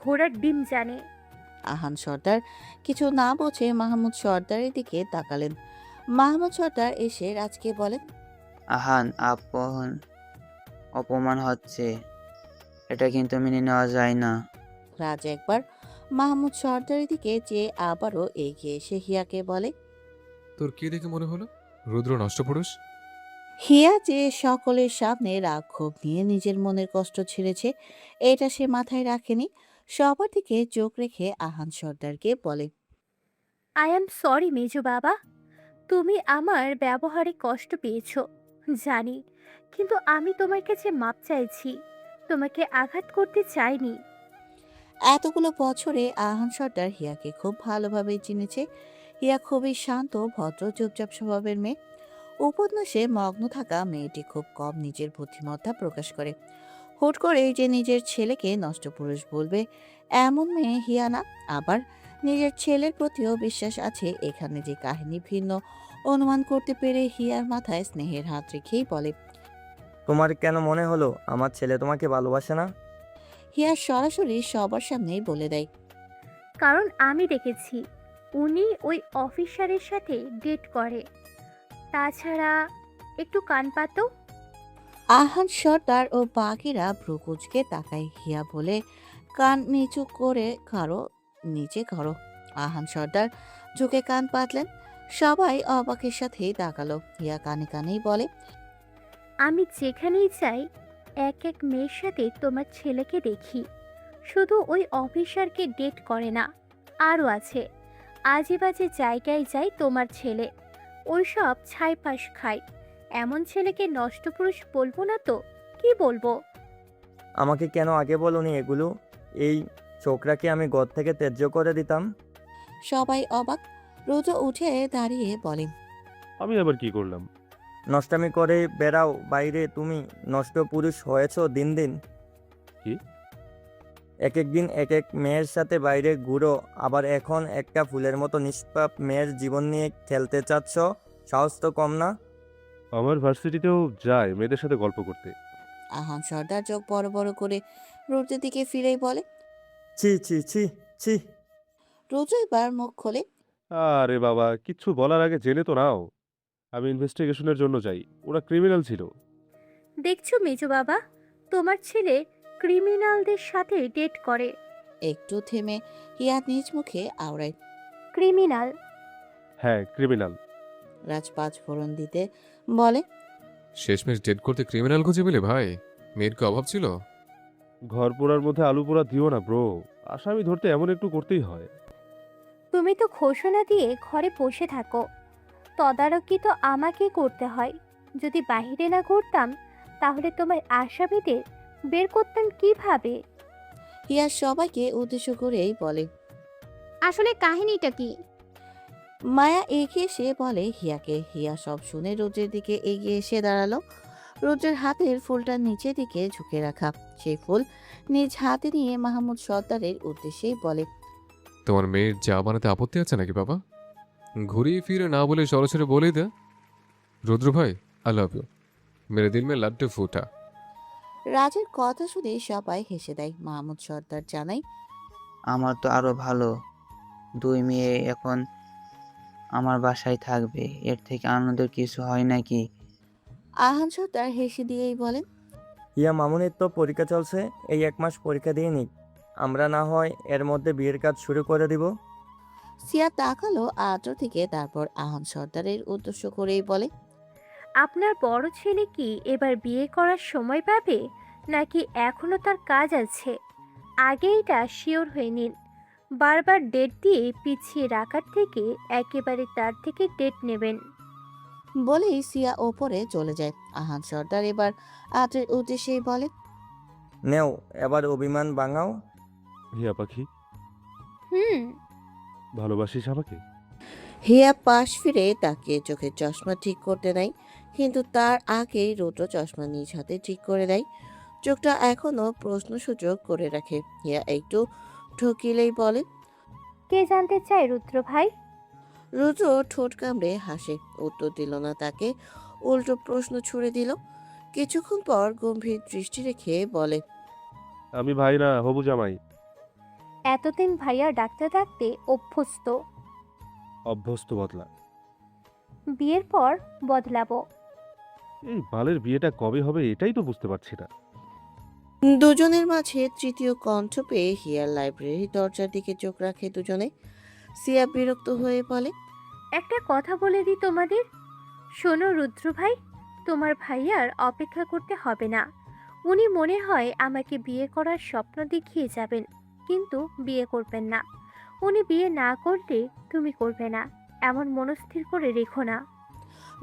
ঘোড়ার ডিম জানে। আহান সর্দার কিছু না বোঝে মাহমুদ সর্দারের দিকে তাকালেন। মাহমুদ সর্দার এসে রাজকে বলেন, আহান অপমান হচ্ছে, এটা কিন্তু মেনে নেওয়া যায় না। রাজ একবার মাহমুদ সর্দারের দিকে চেয়ে আবারও এগিয়ে এসে হিয়াকে বলে, তোর কি দেখে মনে হলো রুদ্র নষ্ট পুরুষ? হিয়া যে সকলের সামনে রাগ ক্ষোভ নিয়ে নিজের মনের কষ্ট ছেড়েছে, এটা সে মাথায় রাখেনি। সবার দিকে চোখ রেখে আহান সর্দারকে বলে, আই অ্যাম সরি মেজো বাবা, তুমি আমার ব্যবহারে কষ্ট পেয়েছো জানি, কিন্তু আমি তোমার কাছে মাপ চাইছি, তোমাকে আঘাত করতে চাইনি। এতগুলো বছরে আহান সর্দার হিয়াকে খুব ভালোভাবেই চিনেছে। হিয়া খুবই শান্ত, ভদ্র, চুপচাপ স্বভাবের মেয়ে। উপন্যাসে মগ্ন থাকা মেয়েটি খুব কম নিজের বুদ্ধিমত্তা প্রকাশ করে। হুট করে যে নিজের ছেলেকে নষ্ট পুরুষ বলবে এমন মেয়ে হিয়া না। আবার নিজের ছেলের প্রতিও বিশ্বাস আছে। এখানে যে কাহিনী ভিন্ন অনুমান করতে পেরে হিয়ার মাথায় স্নেহের হাত রেখেই বলে, তোমার কেন মনে হলো আমার ছেলে তোমাকে ভালোবাসে না? হিয়া সরাসরি সবার সামনেই বলে দেয়, কারণ আমি দেখেছি উনি ওই অফিসারের সাথে ডেট করে। তাছাড়া একটু কান পাতো। আহান সর্দার ও বাকিরা ভ্রুকুচকে তাকায়। হিয়া বলে, কান নিচু করে নিচে করো। আহান সর্দার ঝুঁকে কান পাতলেন। সবাই অবাকের সাথেই তাকালো। হিয়া কানে কানেই বলে, আমি যেখানেই যাই এক এক মেয়ের সাথে তোমার ছেলেকে দেখি। শুধু ওই অফিসারকে ডেট করে না, আরও আছে। আজে বাজে জায়গায় যায় তোমার ছেলে, ওইসব ছাইপাশ খায়। এমন ছেলেকে নষ্ট পুরুষ বলবো না তো কি বলবো? আমাকে কেন আগে বলনি এগুলো? এই ছোকরাকে আমি ঘর থেকে ত্যায্য করে দিতাম। সবাই অবাক। রোজও উঠে দাঁড়িয়ে বলে, আমি আবার কি করলাম? নষ্টামি করে বেড়াও বাইরে, তুমি নষ্ট পুরুষ হয়েছো দিন দিন। কি? এক এক দিন এক এক মেয়ের সাথে বাইরে ঘুরো, আবার এখন একটা ফুলের মতো নিষ্পাপ মেয়ের জীবন নিয়ে খেলতে চাচ্ছ। সাহস তো কম না? আমার ভার্সিটিতেও যায় মেয়েদের সাথে গল্প করতে। আহান সর্দার চোখ বড় বড় করে রোজের দিকে ফিরেই বলে, ছি ছি ছি ছি। রোজও এবার মুখ খোলে, আরে বাবা, কিচ্ছু বলার আগে জেনে তো নাও। আমি ইনভেস্টিগেশনের জন্য যাই, ওরা ক্রিমিনাল ছিল। দেখছো মেজো বাবা, তোমার ছেলে ক্রিমিনালদের সাথে ডেট করে। একটু থেমে হিয়া নিজ মুখে আওড়ায়, ক্রিমিনাল? হ্যাঁ, ক্রিমিনাল। রাজ পাঁচ ফোড়ন দিতে বলে, শেষমেশ ডেট করতে ক্রিমিনাল খুঁজে পেলে ভাই? মেয়ের কি অভাব ছিল? ঘর পোড়ার মধ্যে আলু পোড়া দিও না ব্রো। আসামি ধরতে এমন একটু করতেই হয়। তুমি তো ঘোষণা দিয়ে ঘরে বসে থাকো, তদারকি তো আমাকে করতে হয়। যদি বাইরে না ঘুরতাম তাহলে তোমার আসামিদের বের করতাম কিভাবে? হিয়া সবাইকে উদ্দেশ্য করেই বলে, আসলে কাহিনীটা কি? মায়া এগিয়ে এসে বলে হিয়াকে। হিয়া সব শুনে রোজের দিকে এগিয়ে এসে দাঁড়ালো। রোজের হাতের ফুলটা নিচের দিকে ঝুঁকে রাখা। সেই ফুল নিজ হাতে নিয়ে মাহমুদ সর্দারের উদ্দেশ্যেই বলে, তোমার মেয়ের চা বানাতে আপত্তি আছে নাকি বাবা? ঘুরিয়ে ফিরে না বলে সরাসরি বলেই দে, রুদ্র ভাই আই লাভ ইউ, মেরে দিল মে লাড্ডু ফুটা। রাজের কথা শুনে সবাই হেসে দেয়। মাহমুদ সর্দার জানায়, আমার তো আরো ভালো, দুই মেয়ে এখন আমার বাসায় থাকবে, এর থেকে আনন্দের কিছু হয় নাকি? আহান সর্দার হেসে দিয়েই বলেন, ইয়া মামুনের তো পরীক্ষা চলছে, এই 1 মাস পরীক্ষা দিয়ে নিক, আমরা না হয় এর মধ্যে বিয়ের কাজ শুরু করে দিব। সিয়া তাকালো আদ্র থেকে, তারপর আহান সর্দারের উদ্দেশ্য করেই বলে, আপনার বড় ছেলে কি এবার বিয়ে করার সময় পাবে নাকি এখনো তার কাজ আছে? আগে এটা শিওর হয়ে নিন। বারবার ডেট দিয়ে পিছিয়ে রাখার থেকে একেবারে তার থেকে ডেট নেবেন। বলেই সিয়া ওপরে চলে যায়। আহান সর্দার এবার আদ্রের উদ্দেশ্যেই বলে, নেও এবার অভিমান ভাঙাও। হিয়া পাখি, হুম। ভালোবাসিস আমাকে? হিয়া পাশ ফিরে তাকিয়ে চোখের চশমা ঠিক করতে নেয়, কিন্তু তার আগেই রৌদ্র চশমা নিজ হাতে ঠিক করে দেয়। চোখটা এখনো প্রশ্নসূচক করে রাখে। হিয়া একটু ঠকিলেই বলে, কে জানতে চায় রুদ্র ভাই? রুদ্র ঠোঁট কামড়ে হাসে। উত্তর দিল না তাকে, উল্টো প্রশ্ন ছুড়ে দিল। কিছুক্ষণ পর গম্ভীর দৃষ্টি রেখে বলে, আমি ভাই না, হবু জামাই। এতদিন ভাইয়া ডাকতে ডাকতে অভ্যস্ত, অভ্যস্ত বদলা। বিয়ের পর বদলাবো। এই বালের বিয়েটা কবে হবে এটাই তো বুঝতে পারছি না। দুজনের মাঝে তৃতীয় কণ্ঠ পেয়ে হিয়ার লাইব্রেরির দরজার দিকে চোখ রাখে দুজনে। সিয়া বিরক্ত হয়ে বলে, একটা কথা বলে দিই তোমাদের, শোনো রুদ্র ভাই, তোমার ভাইয়ার অপেক্ষা করতে হবে না। উনি মনে হয় আমাকে বিয়ে করার স্বপ্ন দেখিয়ে যাবেন, কিন্তু বিয়ে করবেন না। উনি বিয়ে না করলে তুমি করবে না, এমন মনস্থির করে রেখো না।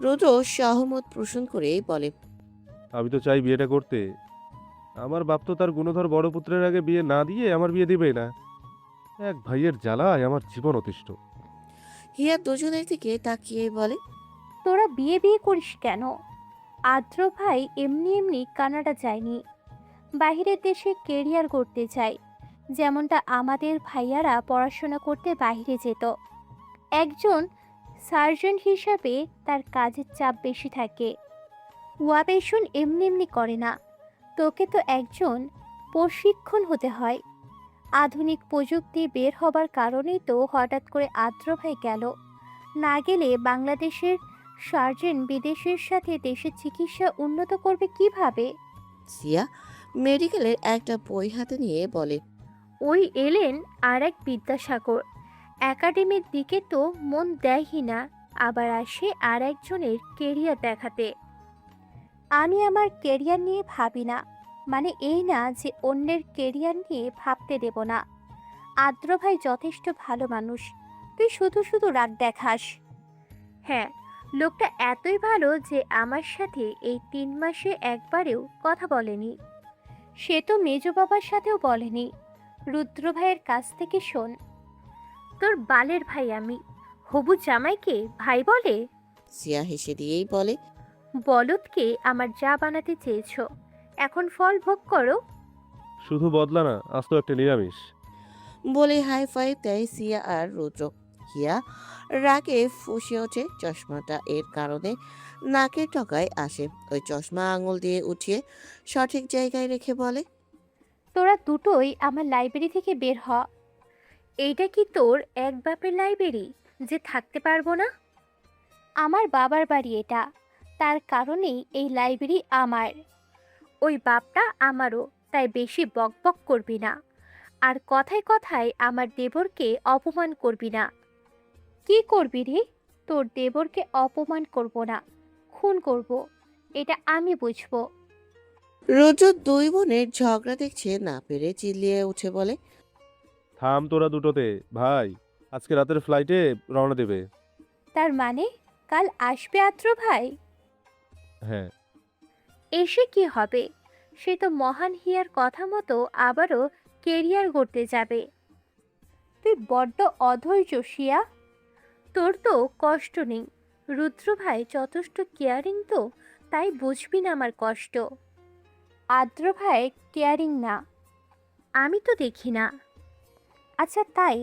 রুদ্র সহমত পোষণ করে বলে, আমি তো চাই বিয়েটা করতে। আমার বাপ তো তার গুণধর বড় পুত্রের আগে বিয়ে না দিয়ে আমার বিয়ে দিবেই না। এক ভাইয়ের জ্বালায় আমার জীবন অতিষ্ঠ। হিয়া দুজনের দিকে তাকিয়ে বলে, তোরা বিয়ে বিয়ে করিস কেন? আদ্র ভাই এমনি এমনি কানাডা যায়নি, বাইরের দেশে কেরিয়ার করতে চায়, যেমনটা আমাদের ভাইয়ারা পড়াশোনা করতে বাইরে যেত। একজন সার্জন হিসাবে তার কাজের চাপ বেশি থাকে। ওয়াবেশন এমনি এমনি করে না, তোকে তো একজন প্রশিক্ষণ হতে হয়। আধুনিক প্রযুক্তি বের হবার কারণেই তো হঠাৎ করে আদ্র ভাই গেল, না গেলে বাংলাদেশের সার্জন বিদেশের সাথে দেশের চিকিৎসা উন্নত করবে কিভাবে? সিয়া মেডিকেলের একটা বই হাতে নিয়ে বলে, ওই এলেন আর এক বিদ্যাসাগর, একাডেমির দিকে তো মন দেয়ই না, আবার আসে আর একজনের কেরিয়ার দেখাতে। আমি আমার কেরিয়ার নিয়ে ভাবি না, মানে এই না যে অন্যের কেরিয়ার নিয়ে ভাবতে দেব না। আদ্র ভাই যথেষ্ট ভালো মানুষ, তুই শুধু শুধু রাগ দেখাস। হ্যাঁ, লোকটা এতই ভালো যে আমার সাথে এই 3 মাসে একবারেও কথা বলেনি। সে তো মেজ বাবার সাথেও বলেনি। রুদ্র ভাইয়ের কাছ থেকে শোন। তোর বালের ভাই আমি, হবু জামাইকে ভাই বলে? সিয়া হেসে দিয়েই বলে, বলদকে আমার যা বানাতে চেয়েছো, এখন ফল ভোগ করো। শুধু বদলা না, আজ তো একটা নিরামিষ। বলে হাই ফাইভ দেয় সিয়া আর রুদ্র। হিয়া রাগে ফুঁসে ওঠে, চশমাটা এর কারণে নাকের টকায় আসে। ওই চশমা আঙুল দিয়ে উঠিয়ে সঠিক জায়গায় রেখে বলে, তোরা দুটোই আমার লাইব্রেরি থেকে বের হ। এইটা কি তোর এক বাপের লাইব্রেরি যে থাকতে পারবো না? আমার বাবার বাড়ি এটা, তার কারণেই এই লাইব্রেরি আমার। ওই বাপটা আমারও, তাই বেশি বকবক করবি না। আর কথায় কথায় আমার দেবরকে অপমান করবি না। কি করবি রে? তোর দেবরকে অপমান করব না, খুন করব, এটা আমি বুঝবো। রুদ্র দুই বোনের ঝগড়া দেখছে না পেরে চিল্লিয়ে উঠে বলে, থাম তোরা দুটোতে, ভাই আজকে রাতের ফ্লাইটে রওনা দেবে। তার মানে কাল আসবে আদ্র ভাই? হ্যাঁ। এসে কি হবে? সে তো মহান হিয়ার কথা মতো আবারও কেরিয়ার গড়তে যাবে। তুই বড্ড অধৈর্য শিয়া, তোর তো কষ্ট নেই। রুদ্র ভাই যথেষ্ট কেয়ারিং তো, তাই বুঝবি না আমার কষ্ট। আদ্র ভাই কেয়ারিং না, আমি তো দেখি না। আচ্ছা তাই,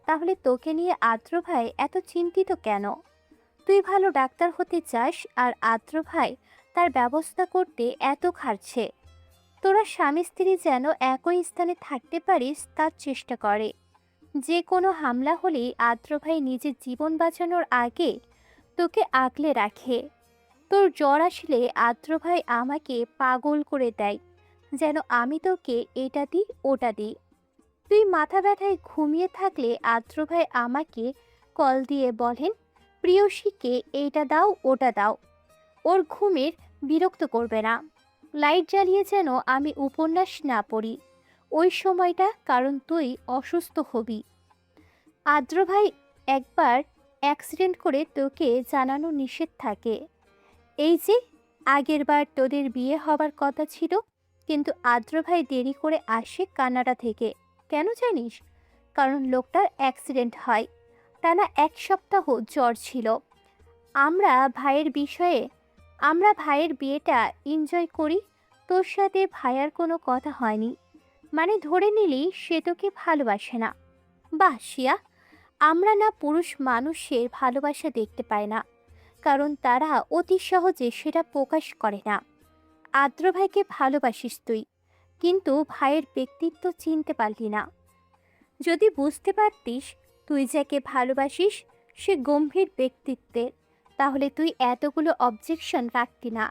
তাহলে তোকে নিয়ে আদ্র ভাই এত চিন্তিত কেন? তুই ভালো ডাক্তার হতে চাস আর আদ্র ভাই তার ব্যবস্থা করতে এত খাটছে। তোরা স্বামী স্ত্রী যেন একই স্থানে থাকতে পারিস তার চেষ্টা করে। যে কোনো হামলা হলেই আদ্র ভাই নিজের জীবন বাঁচানোর আগে তোকে আগলে রাখে। তোর জ্বর আসলে আদ্র ভাই আমাকে পাগল করে দেয়, যেন আমি তোকে এটা দিই ওটা দিই। তুই মাথা ব্যথায় ঘুমিয়ে থাকলে আদ্র ভাই আমাকে কল দিয়ে বলেন, প্রিয়সীকে এইটা দাও ওটা দাও। ওর ঘুমের বিরক্ত করবে না। লাইট জ্বালিয়ে যেন আমি উপন্যাস না পড়ি ওই সময়টা, কারণ তুই অসুস্থ হবি। আদ্র ভাই একবার অ্যাক্সিডেন্ট করে তোকে জানানো নিষেধ থাকে। এই যে আগেরবার তোদের বিয়ে হবার কথা ছিল, কিন্তু আদ্র ভাই দেরি করে আসে কানাডা থেকে। কেন জানিস? কারণ লোকটার অ্যাক্সিডেন্ট হয়, টানা 1 সপ্তাহ জ্বর ছিল। আমরা ভাইয়ের বিয়েটা এনজয় করি, তোর সাথে ভাইয়ার কোনো কথা হয়নি। মানে ধরে নিলি সে তোকে ভালোবাসে না। বাহ শিয়া, আমরা না পুরুষ মানুষের ভালোবাসা দেখতে পাই না, কারণ তারা অতি সহজে সেটা প্রকাশ করে না। আদ্র ভাইকে ভালোবাসিস তুই, কিন্তু ভাইয়ের ব্যক্তিত্ব চিনতে পারলি না। যদি বুঝতে পারতিস তুই যাকে ভালোবাসিস সে গম্ভীর ব্যক্তিত্বের, তাহলে তুই এতগুলো অবজেকশন রাখতি না।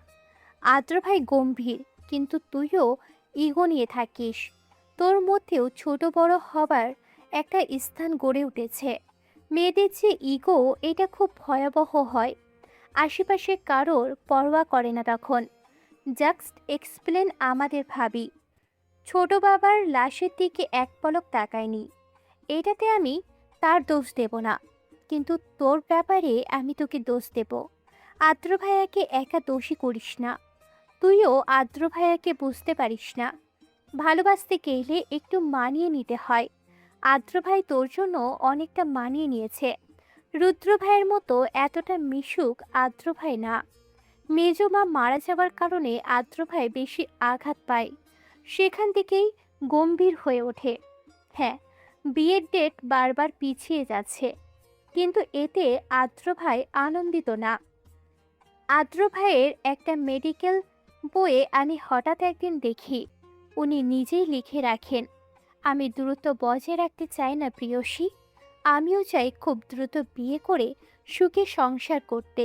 আদ্র ভাই গম্ভীর, কিন্তু তুইও ইগো নিয়ে থাকিস। তোর মধ্যেও ছোট বড় হবার একটা স্থান গড়ে উঠেছে। মেয়েদের যে ইগো, এটা খুব ভয়াবহ হয়। আশেপাশে কারোর পরোয়া করে না তখন। জাস্ট এক্সপ্লেন আমাদের ভাবি ছোট বাবার লাশের দিকে এক পলক তাকায়নি, এটাতে আমি তার দোষ দেব না, কিন্তু তোর ব্যাপারে আমি তোকে দোষ দেব। আদ্র ভাইয়াকে একা দোষী করিস না। তুইও আদ্র ভাইয়াকে বুঝতে পারিস না। ভালোবাসতে গেলে একটু মানিয়ে নিতে হয়। আদ্র ভাই তোর জন্য অনেকটা মানিয়ে নিয়েছে। রুদ্র ভাইয়ের মতো এতটা মিশুক আদ্র ভাই না। মেজো মা মারা যাওয়ার কারণে আদ্র ভাই বেশি আঘাত পায়, সেখান থেকেই গম্ভীর হয়ে ওঠে। হ্যাঁ, বিয়ের ডেট বারবার পিছিয়ে যাচ্ছে, কিন্তু এতে আদ্র ভাই আনন্দিত না। আদ্র ভাইয়ের একটা মেডিকেল বইয়ে আমি হঠাৎ একদিন দেখি উনি নিজেই লিখে রাখেন, আমি দ্রুত বজায় রাখতে চাই না প্রিয়সী, আমিও চাই খুব দ্রুত বিয়ে করে সুখে সংসার করতে,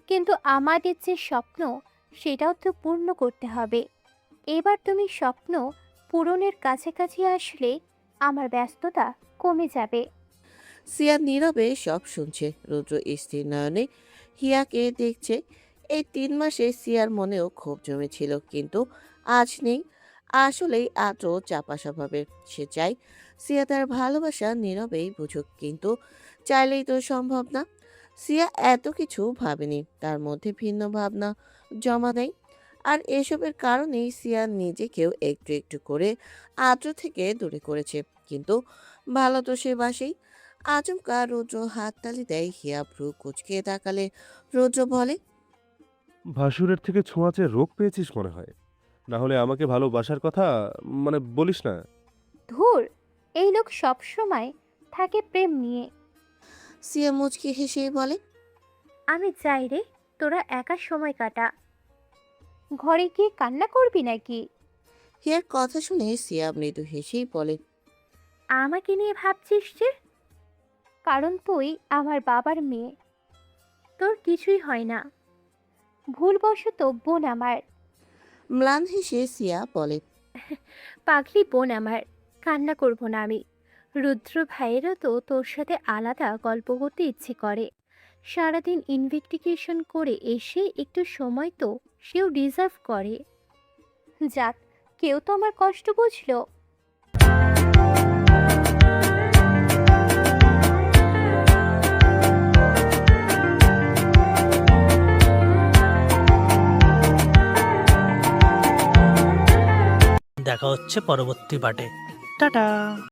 কিন্তু আমাদের যে স্বপ্ন সেটাও তো পূর্ণ করতে হবে। এবার তুমি স্বপ্ন পূরণের কাছাকাছি আসলে আমার ব্যস্ততা কমে যাবে। সিয়া নীরবে সব শুনছে। রুদ্র স্থির নয়নে হিয়াকে দেখছে। এই 3 মাসে সিয়ার মনেও ক্ষোভ জমেছিল, কিন্তু আজ নেই। আসলেই আদ্র চাপা স্বভাবের। সে চায় সিয়া তার ভালোবাসা নীরবেই বুঝুক, কিন্তু চাইলেই তো সম্ভব না। সিয়া এত কিছু ভাবেনি, তার মধ্যে ভিন্ন ভাবনা জমা দেয়। আর এসবের কারণেই সিয়া নিজেকেও একটু একটু করে আদ্র থেকে দূরে করেছে, কিন্তু ভালো তো সে বাসেই। আচমকা রুদ্র হাততালি দেয়। হিয়া ভ্রু কুচকে তাকালে রুদ্র বলে, ভাসুরের থেকে ছোঁয়াচে রোগ পেয়েছিস মনে হয়। না হলে আমাকে ভালোবাসার কথা মানে বলিস না। ধুর, এই লোক সব সময় থাকে প্রেম নিয়ে। সিয়া মুচকি হেসে বলে, আমি চাই রে তোরা একা সময় কাটা, ঘরে গিয়ে কান্না করবি নাকি? হিয়ার কথা শুনে সিয়া মৃদু হেসেই বলে, আমাকে নিয়ে ভাবছিস যে? কারণ তুই আমার বাবার মেয়ে, তোর কিছুই হয় না। ভুলবশত বোন আমার। ম্লান হেসে সিয়া বলে, পাগলি বোন আমার, কান্না করব না আমি। রুদ্র ভাইয়েরও তো তোর সাথে আলাদা গল্প করতে ইচ্ছে করে। সারাদিন ইনভেস্টিগেশন করে এসে একটু সময় তো সেও ডিজার্ভ করে। যাক, কেউ তো আমার কষ্ট বুঝলো। দেখা হচ্ছে পরবর্তী পার্টে। টাটা।